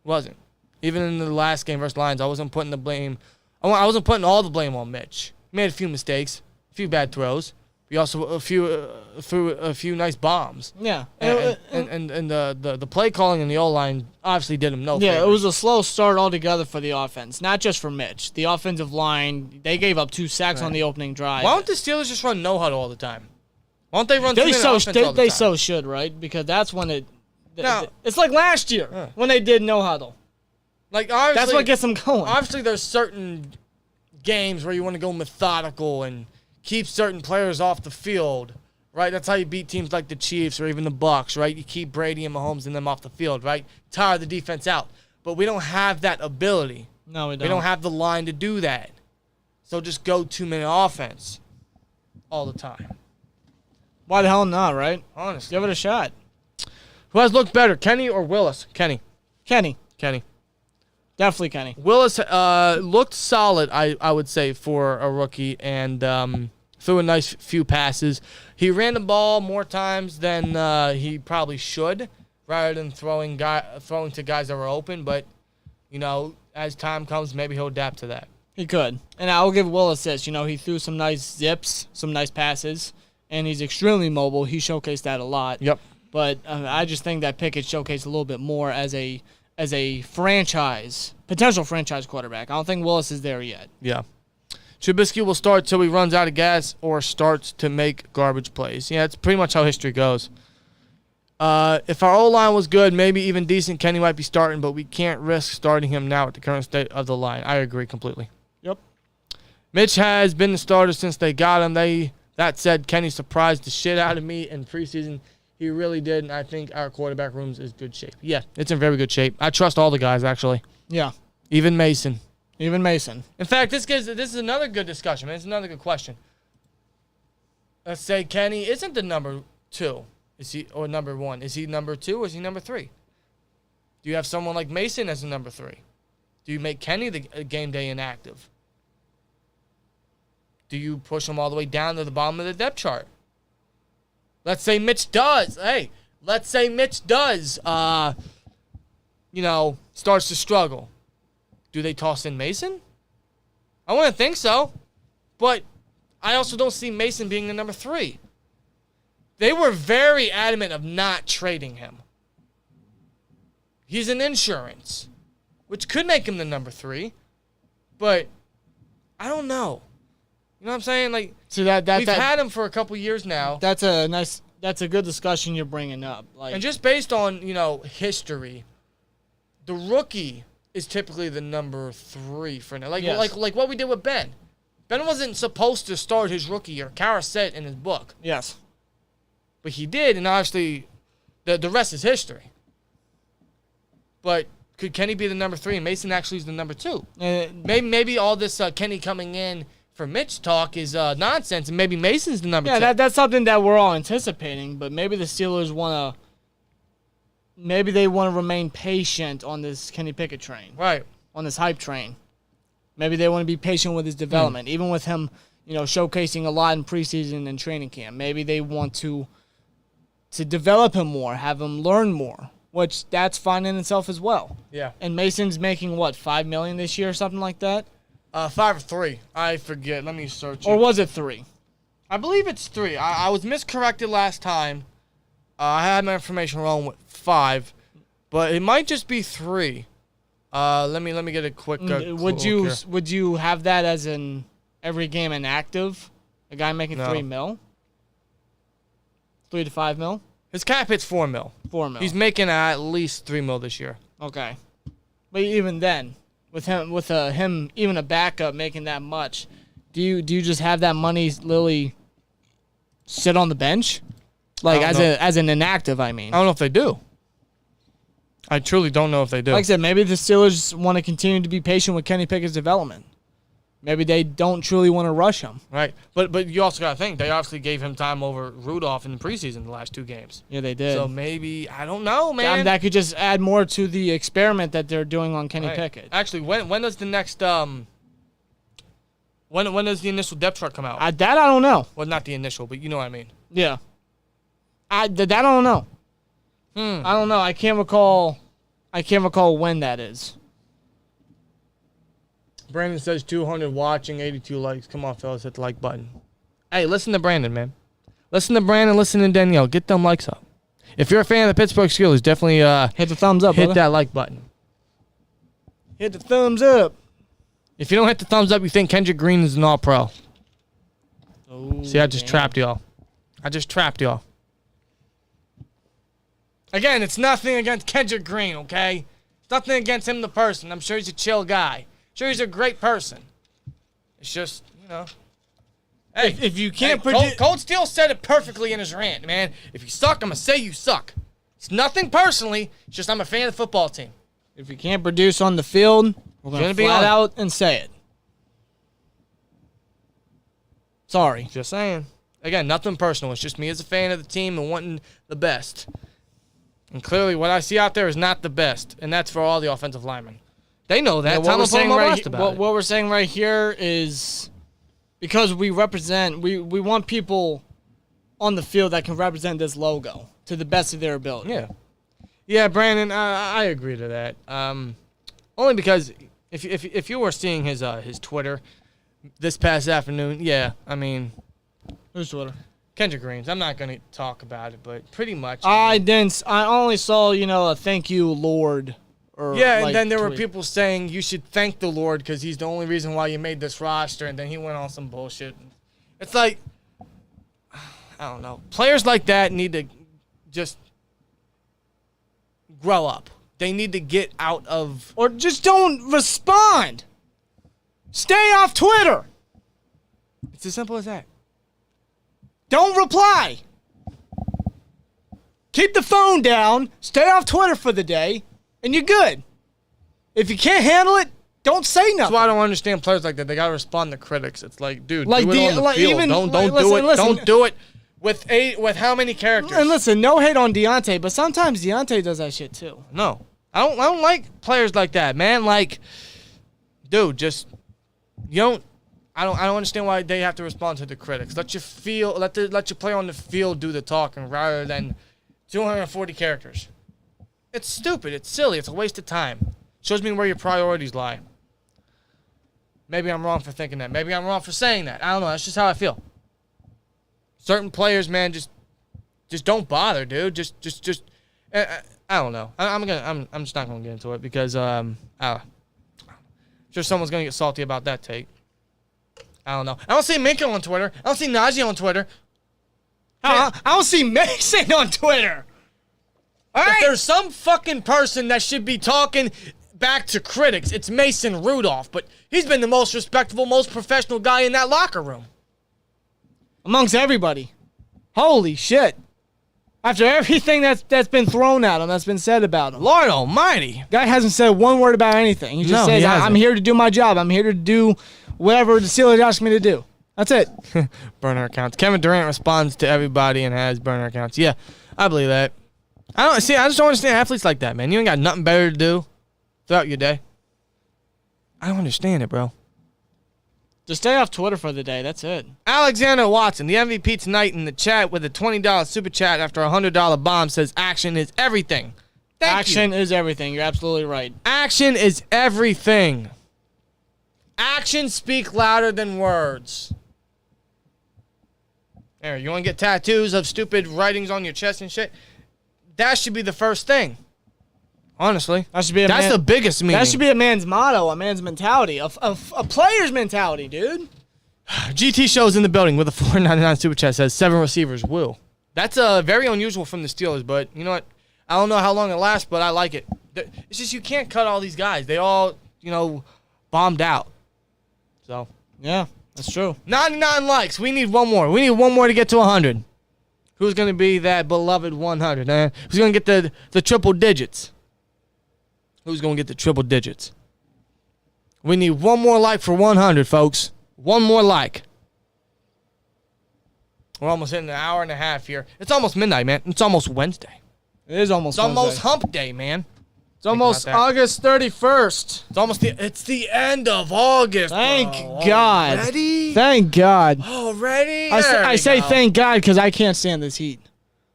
Wasn't. Even in the last game versus Lions, I wasn't putting the blame. I wasn't putting all the blame on Mitch. He made a few mistakes, a few bad throws. He also threw a few nice bombs. Yeah, and the play calling and the O-line obviously did him no favors. Yeah, it was a slow start altogether for the offense, not just for Mitch. The offensive line, they gave up 2 sacks on the opening drive. Why don't the Steelers just run no huddle all the time? Why don't they run offense all the time? They so should, right? Because that's when it's like last year when they did no huddle. Like that's what gets them going. Obviously, there's certain games where you want to go methodical and keep certain players off the field, right? That's how you beat teams like the Chiefs or even the Bucs, right? You keep Brady and Mahomes and them off the field, right? Tire the defense out. But we don't have that ability. No, we don't. We don't have the line to do that. So just go 2-minute offense all the time. Why the hell not, right? Honestly. Give it a shot. Who has looked better, Kenny or Willis? Kenny. Definitely Kenny. Willis looked solid, I would say, for a rookie, and threw a nice few passes. He ran the ball more times than he probably should, rather than throwing to guys that were open. But, as time comes, maybe he'll adapt to that. He could. And I'll give Willis this. He threw some nice zips, some nice passes, and he's extremely mobile. He showcased that a lot. Yep. But I just think that Pickett showcased a little bit more as a potential franchise quarterback. I don't think Willis is there yet. Yeah. Trubisky will start till he runs out of gas or starts to make garbage plays. Yeah, it's pretty much how history goes. If our O-line was good, maybe even decent, Kenny might be starting, but we can't risk starting him now at the current state of the line. I agree completely. Yep. Mitch has been the starter since they got him. That said, Kenny surprised the shit out of me in preseason. He really did, and I think our quarterback room is good shape. Yeah, it's in very good shape. I trust all the guys, actually. Yeah. Even Mason. Even Mason. In fact, this is another good discussion, man. It's another good question. Let's say Kenny isn't the number 2. Is he, or number 1? Is he number 2 or is he number 3? Do you have someone like Mason as a number 3? Do you make Kenny the game day inactive? Do you push him all the way down to the bottom of the depth chart? Let's say Mitch does. Hey, let's say Mitch does, starts to struggle. Do they toss in Mason? I wouldn't think so. But I also don't see Mason being the number 3. They were very adamant of not trading him. He's an insurance, which could make him the number 3. But I don't know. You know what I'm saying? Like, so we've had him for a couple years now. That's a good discussion you're bringing up. Like, and just based on, history, the rookie is typically the number 3 for now. Like, yes. like what we did with Ben. Ben wasn't supposed to start his rookie year. Kara said in his book. Yes. But he did, and obviously the rest is history. But could Kenny be the number 3 and Mason actually is the number 2? Maybe all this Kenny coming in for Mitch talk is nonsense, and maybe Mason's the number 2. Yeah, that's something that we're all anticipating, but maybe the Steelers want to remain patient on this Kenny Pickett train. Right. On this hype train. Maybe they want to be patient with his development, even with him, showcasing a lot in preseason and training camp. Maybe they want to develop him more, have him learn more, which that's fine in itself as well. Yeah. And Mason's making, what, $5 million this year or something like that? 5 or 3. I forget. Let me search it. Or was it 3? I believe it's 3. I was miscorrected last time. I had my information wrong with 5, but it might just be 3. Let me get a quick. Would you have that as in every game inactive? A guy making $3 million? $3 to $5 million? His cap hits $4 million. $4 million. He's making at least $3 million this year. Okay, but even then, with him even a backup making that much, do you just have that money literally sit on the bench, like as an inactive? I mean, I don't know if they do. I truly don't know if they do. Like I said, maybe the Steelers want to continue to be patient with Kenny Pickett's development. Maybe they don't truly want to rush him. Right. But you also got to think, they obviously gave him time over Rudolph in the preseason the last 2 games. Yeah, they did. So maybe, I don't know, man. That could just add more to the experiment that they're doing on Kenny Pickett. Actually, when does the next when does the initial depth chart come out? That I don't know. Well, not the initial, but you know what I mean. Yeah. I don't know. I don't know. I can't recall when that is. Brandon says 200 watching, 82 likes. Come on, fellas, hit the like button. Hey, listen to Brandon, man. Listen to Brandon, listen to Danielle. Get them likes up. If you're a fan of the Pittsburgh Steelers, definitely hit the thumbs up, hit that like button. Hit the thumbs up. If you don't hit the thumbs up, you think Kendrick Green is an all-pro. Oh, see, I just trapped y'all. Again, it's nothing against Kendrick Green, okay? It's nothing against him, the person. I'm sure he's a chill guy. Sure, he's a great person. It's just, Hey, if you can't Cold Steel said it perfectly in his rant, man. If you suck, I'm going to say you suck. It's nothing personally. It's just I'm a fan of the football team. If you can't produce on the field, we're going to be flat out and say it. Sorry. Just saying. Again, nothing personal. It's just me as a fan of the team and wanting the best. And clearly what I see out there is not the best, and that's for all the offensive linemen. They know that. What we're saying right here is because we represent, we want people on the field that can represent this logo to the best of their ability. Yeah. Yeah, Brandon, I agree to that. Only because if you were seeing his Twitter this past afternoon, yeah, I mean. Who's Twitter? Kendrick Green's. I'm not going to talk about it, but pretty much. I only saw, a thank you, Lord. And then there were people saying you should thank the Lord because he's the only reason why you made this roster, and then he went on some bullshit. It's like, I don't know. Players like that need to just grow up. They need to get out of... Or just don't respond. Stay off Twitter. It's as simple as that. Don't reply. Keep the phone down. Stay off Twitter for the day, and you're good. If you can't handle it, don't say nothing. That's why I don't understand players like that. They gotta respond to critics. It's like, dude, Like do it on the field. Don't do it with how many characters? And listen, no hate on Deontay, but sometimes Deontay does that shit too. No, I don't like players like that, man. Like, dude, just you don't. I don't understand why they have to respond to the critics. Let your player on the field do the talking rather than 240 characters. It's stupid. It's silly. It's a waste of time. Shows me where your priorities lie. Maybe I'm wrong for thinking that. Maybe I'm wrong for saying that. I don't know. That's just how I feel. Certain players, man, just don't bother, dude. I don't know. I'm just not gonna get into it because I'm sure someone's gonna get salty about that take. I don't know. I don't see Minka on Twitter. I don't see Najee on Twitter. I don't see Mason on Twitter. All right. If there's some fucking person that should be talking back to critics, it's Mason Rudolph. But he's been the most respectable, most professional guy in that locker room. Amongst everybody. Holy shit. After everything that's been thrown at him, that's been said about him. Lord almighty. Guy hasn't said one word about anything. He just says, I'm here to do my job. I'm here to do whatever the Steelers ask me to do. That's it. Burner accounts. Kevin Durant responds to everybody and has burner accounts. Yeah, I believe that. I just don't understand athletes like that, man. You ain't got nothing better to do throughout your day. I don't understand it, bro. Just stay off Twitter for the day. That's it. Alexander Watson, the MVP tonight in the chat with a $20 super chat after a $100 bomb, says action is everything. Action is everything. You're absolutely right. Action is everything. Actions speak louder than words. There, you want to get tattoos of stupid writings on your chest and shit? That should be the first thing. Honestly. That's the biggest meaning. That should be a man's motto, a man's mentality, a player's mentality, dude. GT shows in the building with a $4.99 super chat says 7 receivers will. That's very unusual from the Steelers, but you know what? I don't know how long it lasts, but I like it. It's just you can't cut all these guys. They all, bombed out. So, yeah, that's true. 99 likes. We need one more. We need one more to get to 100. Who's going to be that beloved 100, man? Who's going to get the triple digits? Who's going to get the triple digits? We need one more like for 100, folks. One more like. We're almost hitting an hour and a half here. It's almost midnight, man. It's almost Wednesday. It is almost Wednesday. It's almost hump day, man. It's almost August 31st. It's the end of August. Thank God. Already? Thank God. Already? I say thank God because I can't stand this heat.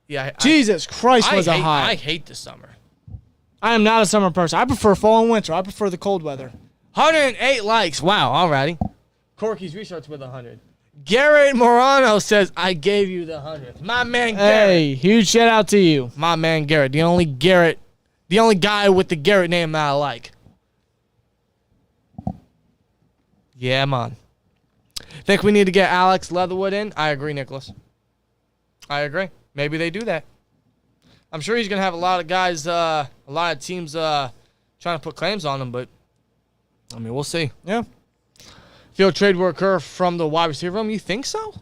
Yeah. Jesus Christ was a high. I hate the summer. I am not a summer person. I prefer fall and winter. I prefer the cold weather. 108 likes. Wow, alrighty. Corky's research with 100. Garrett Morano says, I gave you the 100th. My man Garrett. Hey, huge shout out to you. My man Garrett. The only guy with the Garrett name that I like. Yeah, man. Think we need to get Alex Leatherwood in? I agree, Nicholas. I agree. Maybe they do that. I'm sure he's going to have a lot of guys, a lot of teams trying to put claims on him, but, we'll see. Yeah. Field trade will occur from the wide receiver room. You think so?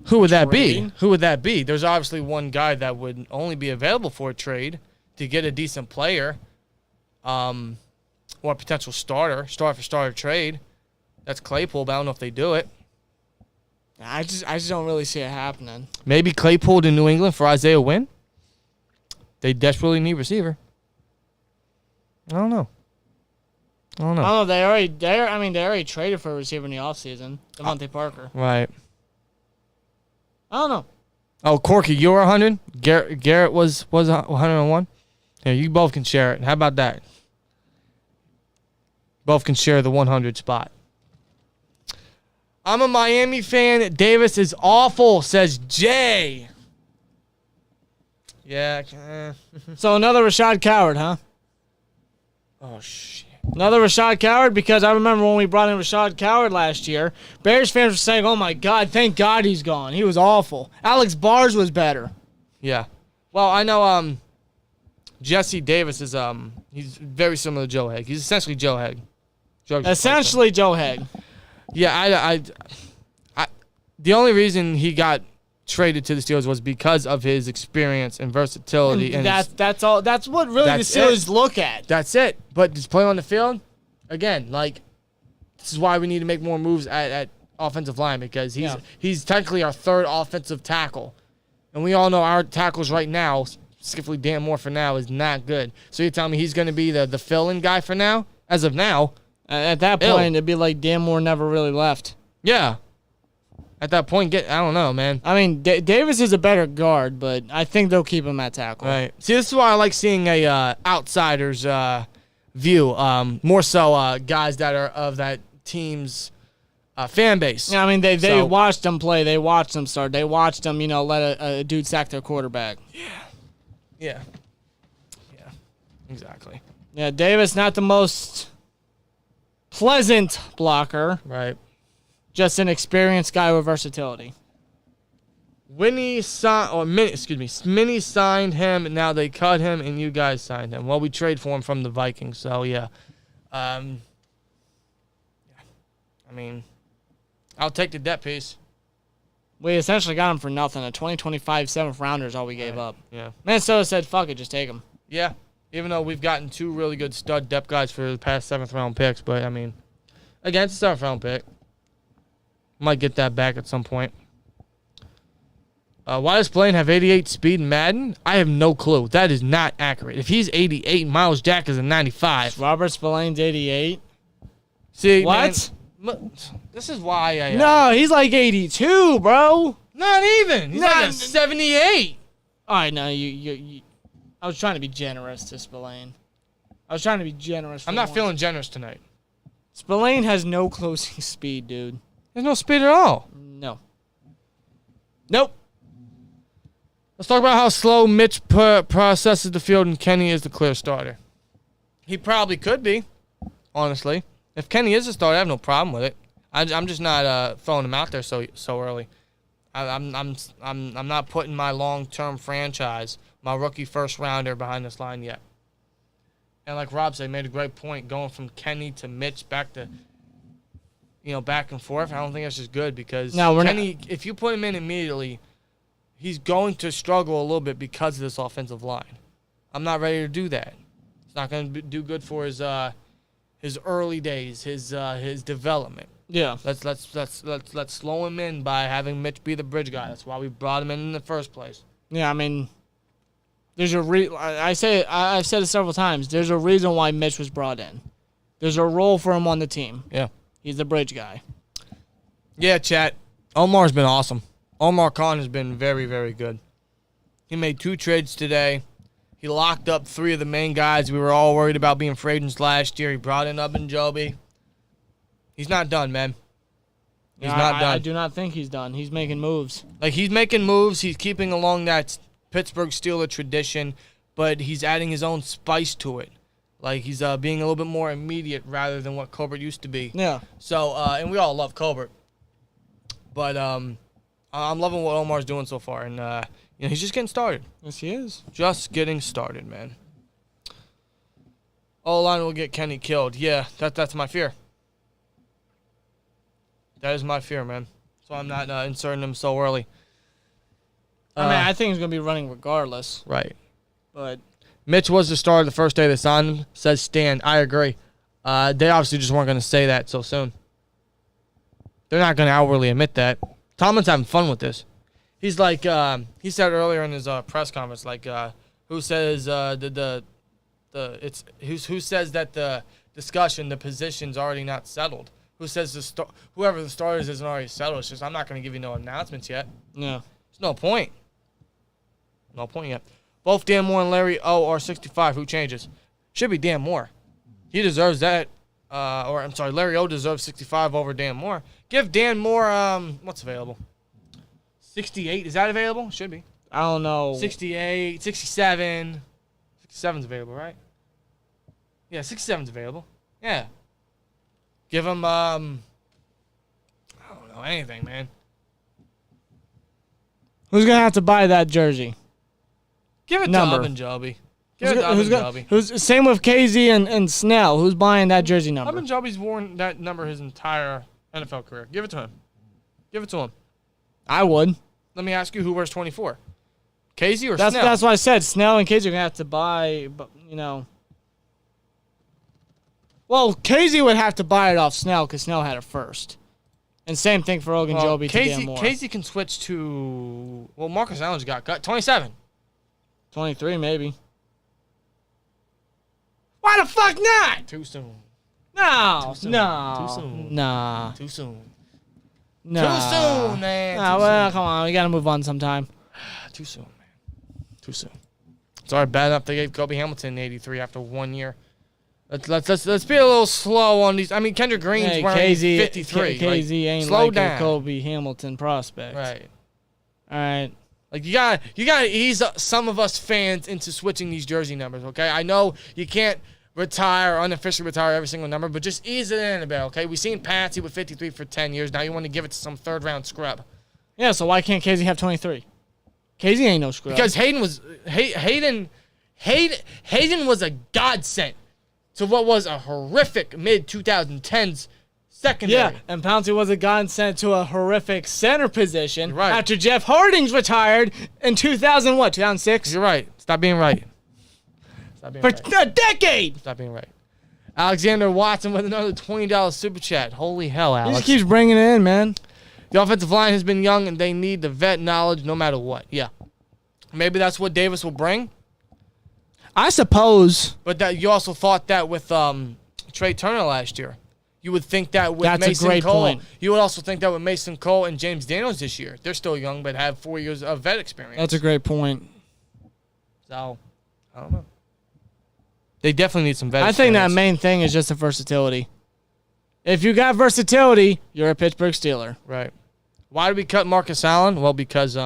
Who would that be? Who would that be? There's obviously one guy that would only be available for a trade to get a decent player, or a potential star for starter trade. That's Claypool, but I don't know if they do it. I just don't really see it happening. Maybe Claypool to New England for Isaiah Wynn. They desperately need receiver. I don't know. They already traded for a receiver in the offseason. Devontae Parker. Right. I don't know. Oh, Corky, you were 100. Garrett was 101. Yeah, you both can share it. How about that? Both can share the 100 spot. I'm a Miami fan. Davis is awful, says Jay. Yeah. So another Rashad Coward, huh? Oh, shit. Another Rashad Coward, because I remember when we brought in Rashad Coward last year, Bears fans were saying, oh, my God, thank God he's gone. He was awful. Alex Bars was better. Yeah. Well, I know Jesse Davis is he's very similar to Joe Haeg. He's essentially Joe Haeg. Essentially Joe Haeg. Yeah, the only reason he got traded to the Steelers was because of his experience and versatility. And that's all. That's what really the Steelers look at. That's it. But just play on the field, again, like, this is why we need to make more moves at offensive line, because he's technically our third offensive tackle. And we all know our tackles right now, specifically Dan Moore for now, is not good. So you're telling me he's going to be the fill-in guy for now? As of now. At that point, it'd be like Dan Moore never really left. Yeah. At that point, I don't know, man. I mean, Davis is a better guard, but I think they'll keep him at tackle. Right. See, this is why I like seeing a outsider's view. More so guys that are of that team's fan base. Yeah, I mean, they watched them play. They watched them start. They watched them, let a dude sack their quarterback. Yeah. Exactly. Yeah, Davis, not the most pleasant blocker. Right. Just an experienced guy with versatility. Minnie signed him, and now they cut him, and you guys signed him. Well, we trade for him from the Vikings, so yeah. I mean, I'll take the depth piece. We essentially got him for nothing. A 2025 7th rounder is all we gave up. Yeah. Minnesota said, fuck it, just take him. Yeah, even though we've gotten 2 really good stud depth guys for the past 7th round picks, but I mean, against the 7th round pick. Might get that back at some point. Why does Spillane have 88 speed in Madden? I have no clue. That is not accurate. If he's 88, Miles Jack is a 95. Robert Spillane's 88. See, what? Man, this is why I... No, he's like 82, bro. Not even. He's like a 78. All right, no, you I was trying to be generous to Spillane. I'm not feeling generous tonight. Spillane has no closing speed, dude. There's no speed at all. No. Nope. Let's talk about how slow Mitch processes the field and Kenny is the clear starter. He probably could be, honestly. If Kenny is a starter, I have no problem with it. I'm just not throwing him out there so early. I'm not putting my long-term franchise, my rookie first rounder, behind this line yet. And like Rob said, he made a great point, going from Kenny to Mitch back to, back and forth. I don't think that's just good, because Kenny, if you put him in immediately, he's going to struggle a little bit because of this offensive line. I'm not ready to do that. It's not going to do good for his early days, his development. Yeah. Let's slow him in by having Mitch be the bridge guy. That's why we brought him in the first place. Yeah, I mean, there's I've said it several times. There's a reason why Mitch was brought in. There's a role for him on the team. Yeah. He's the bridge guy. Yeah, chat. Omar's been awesome. Omar Khan has been very, very good. He made 2 trades today. He locked up 3 of the main guys we were all worried about being free agents last year. He brought in Joby. He's not done, man. He's not done. I do not think he's done. He's making moves. Like, he's making moves. He's keeping along that Pittsburgh Steelers tradition, but he's adding his own spice to it. Like, he's being a little bit more immediate rather than what Colbert used to be. Yeah. So, and we all love Colbert. But I'm loving what Omar's doing so far. And, he's just getting started. Yes, he is. Just getting started, man. O-line will get Kenny killed. Yeah, that's my fear. That is my fear, man. So I'm not inserting him so early. I think he's going to be running regardless. Right. But Mitch was the starter the first day they signed him, says Stan. I agree. They obviously just weren't going to say that so soon. They're not going to outwardly admit that. Tomlin's having fun with this. He's like, he said earlier in his press conference, like, who says who says that the discussion, the position's already not settled? Who says whoever the starters isn't already settled? It's just, I'm not going to give you no announcements yet. No. There's no point. No point yet. Both Dan Moore and Larry O are 65. Who changes? Should be Dan Moore. He deserves that. Larry O deserves 65 over Dan Moore. Give Dan Moore, what's available? 68. Is that available? Should be. I don't know. 68, 67. 67's available, right? Yeah, 67's available. Yeah. Give him, I don't know, anything, man. Who's going to have to buy that jersey? Give it to Joby. Give it to Joby. Same with KZ and Snell. Who's buying that jersey number? Joby's worn that number his entire NFL career. Give it to him. Give it to him. I would. Let me ask you, who wears 24? Casey or Snell? That's what I said. Snell and Casey are going to have to buy, but, Well, Casey would have to buy it off Snell because Snell had it first. And same thing for Ogunjobi to Dan Moore. Casey can switch to... Well, Marcus Allen's got cut. 27. 23, maybe. Why the fuck not? Too soon. No. Too soon. No. Too soon. Nah. Too soon. Nah. Too soon, man. Nah, well, come on. We got to move on sometime. Too soon, man. Too soon. Sorry, bad enough they gave Kobe Hamilton 83 after 1 year. Let's be a little slow on these. I mean, Kendrick Green's wearing 53. KZ ain't slow like down. a Kobe Hamilton prospect. Right. All right. Like you gotta ease some of us fans into switching these jersey numbers. Okay, I know you can't retire or unofficially retire every single number, but just ease it in a bit. Okay, we've seen Patsy with 53 for 10 years. Now you want to give it to some third round scrub. Yeah. So why can't KZ have 23? KZ ain't no scrub. Because Hayden was a godsend to what was a horrific mid-2010s secondary. Yeah, and Pouncey was a godsend to a horrific center position Right. after Jeff Harding's retired in 2006? You're right. Stop being right. Stop being For right. a decade! Stop being right. Alexander Watson with another $20 super chat. Holy hell, He Alex. just keeps bringing it in, man. The offensive line has been young, and they need the vet knowledge no matter what. Yeah. Maybe that's what Davis will bring. I suppose. But that you also thought that with Trey Turner last year. You would think that with That's Mason a great Cole. point. You would also think that with Mason Cole and James Daniels this year. They're still young, but have 4 years of vet experience. That's a great point. So, I don't know. They definitely need some vet I think that experience. main thing is just the versatility. If you got versatility, you're a Pittsburgh Steeler. Right. Why did we cut Marcus Allen? Well, because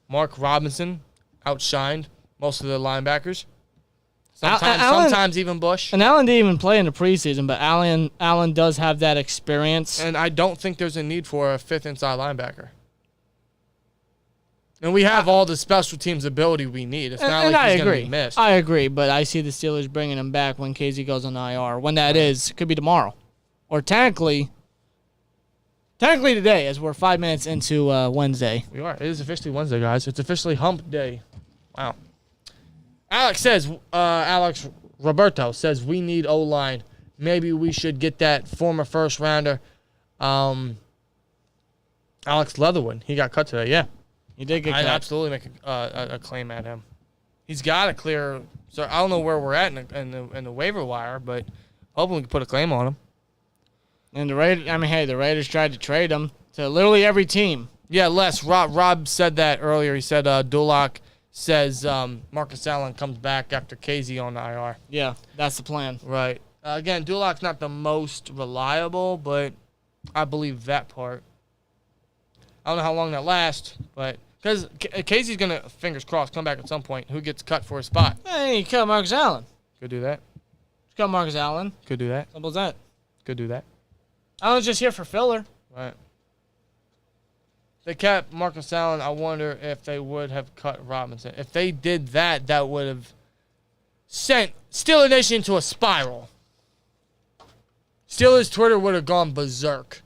Mark Robinson outshined most of the linebackers. Sometimes even Bush. And Allen didn't even play in the preseason, but Allen does have that experience. And I don't think there's a need for a fifth inside linebacker. And we have all the special teams ability we need. It's not like he's going to be missed. I agree, but I see the Steelers bringing him back when KZ goes on IR. When that is, it could be tomorrow. Or technically today, as we're 5 minutes into Wednesday. We are. It is officially Wednesday, guys. It's officially hump day. Wow. Alex Roberto says we need O-line. Maybe we should get that former first rounder, Alex Leatherwood. He got cut today, yeah. He did get cut. I'd absolutely make a claim at him. He's got a clear. So I don't know where we're at in the waiver wire, but hopefully we can put a claim on him. And the Raiders tried to trade him to literally every team. Yeah, Les. Rob said that earlier. He said Dulac says Marcus Allen comes back after KZ on the IR. Yeah, that's the plan. Right. Again, Dulac's not the most reliable, but I believe that part. I don't know how long that lasts, but because Casey's going to, fingers crossed, come back at some point. Who gets cut for a spot? Hey, you cut Marcus Allen. Could do that. Cut Marcus Allen. Could do that. Simple as that. Could do that. Allen's just here for filler. Right. They kept Marcus Allen. I wonder if they would have cut Robinson. If they did that, that would have sent Steelers Nation into a spiral. Steelers Twitter would have gone berserk.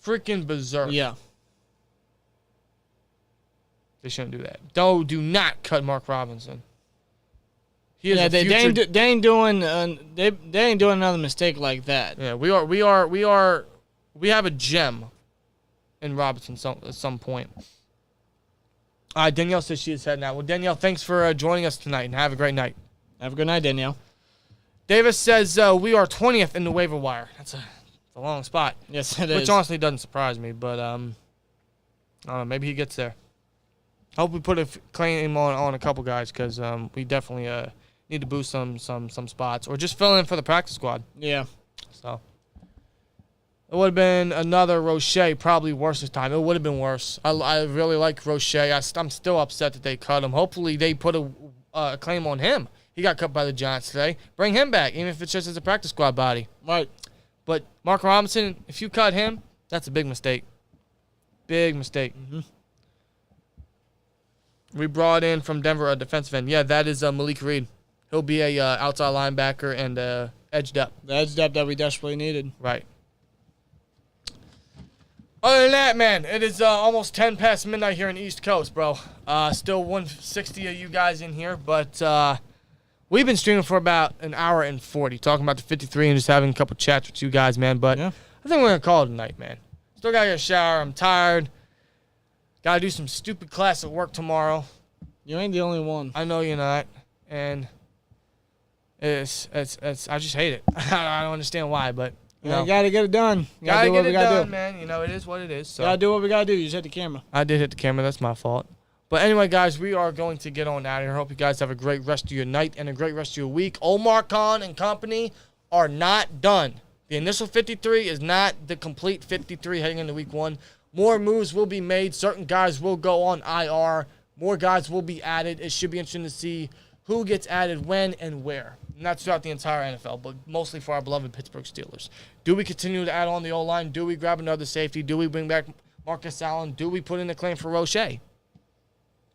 Freaking berserk. Yeah. They shouldn't do that. Do not cut Mark Robinson. He is They ain't doing another mistake like that. Yeah, we have a gem in Robinson at some point. Danielle says she is heading out. Well, Danielle, thanks for joining us tonight, and have a great night. Have a good night, Danielle. Davis says we are 20th in the waiver wire. That's a long spot. Yes, it is. Which honestly doesn't surprise me, but I don't know. Maybe he gets there. I hope we put a claim on a couple guys because we definitely need to boost some spots or just fill in for the practice squad. Yeah. So it would have been another Roche, probably worse this time. It would have been worse. I really like Roche. I'm still upset that they cut him. Hopefully they put a claim on him. He got cut by the Giants today. Bring him back, even if it's just as a practice squad body. Right. But Mark Robinson, if you cut him, that's a big mistake. Big mistake. Mm-hmm. We brought in from Denver a defensive end. Yeah, that is Malik Reed, he'll be a outside linebacker and edge depth. The edge depth that we desperately needed. Right. Other than that, man, it is almost 10 past midnight here in the East Coast, bro. Still 160 of you guys in here, but we've been streaming for about an hour and 40, talking about the 53 and just having a couple chats with you guys, man. But I think we're going to call it a night, man. Still got to get a shower. I'm tired. Got to do some stupid class at work tomorrow. You ain't the only one. I know you're not. And it's I just hate it. I don't understand why, but you know, gotta get it done. Gotta get it done, man. You know, it is what it is. So gotta do what we gotta do. You just hit the camera. I did hit the camera. That's my fault. But anyway, guys, we are going to get on out of here. Hope you guys have a great rest of your night and a great rest of your week. Omar Khan and company are not done. The initial 53 is not the complete 53 heading into week 1. More moves will be made. Certain guys will go on IR. More guys will be added. It should be interesting to see who gets added when and where. Not throughout the entire NFL, but mostly for our beloved Pittsburgh Steelers. Do we continue to add on the O-line? Do we grab another safety? Do we bring back Marcus Allen? Do we put in a claim for Roche?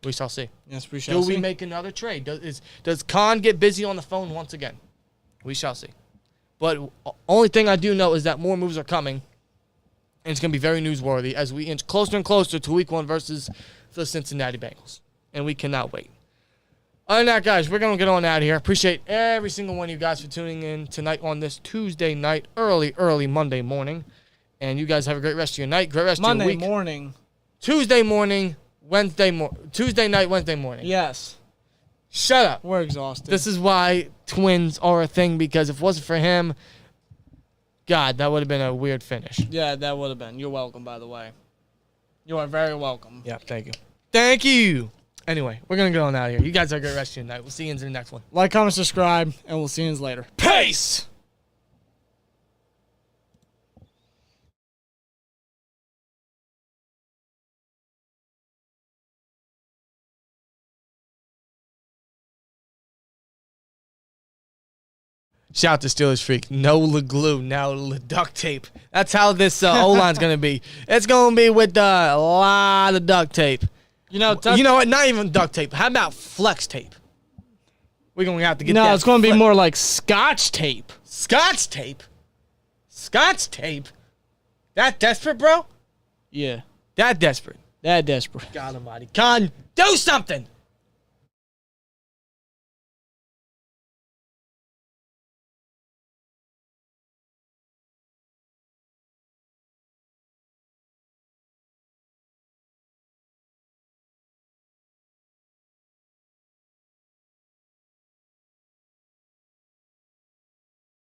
We shall see. Yes, we shall see. Do we make another trade? Does Khan get busy on the phone once again? We shall see. But only thing I do know is that more moves are coming, and it's going to be very newsworthy as we inch closer and closer to Week 1 versus the Cincinnati Bengals. And we cannot wait. Other than that, guys, we're going to get on out of here. Appreciate every single one of you guys for tuning in tonight on this Tuesday night, early Monday morning. And you guys have a great rest of your night, great rest of your week. Monday morning. Tuesday morning, Tuesday night, Wednesday morning. Yes. Shut up. We're exhausted. This is why twins are a thing, because if it wasn't for him, God, that would have been a weird finish. Yeah, that would have been. You're welcome, by the way. You are very welcome. Yeah, thank you. Thank you. Anyway, we're going to get on out of here. You guys have a great rest of your night. We'll see you in the next one. Like, comment, subscribe, and we'll see you later. Peace! Shout out to Steelers Freak. No glue, now duct tape. That's how this O-line's going to be. It's going to be with a lot of duct tape. You know what? Not even duct tape. How about flex tape? We're going to have to get that. No, it's going to be more like Scotch tape. Scotch tape? Scotch tape? That desperate, bro? Yeah. That desperate. That desperate. God almighty. Con, do something!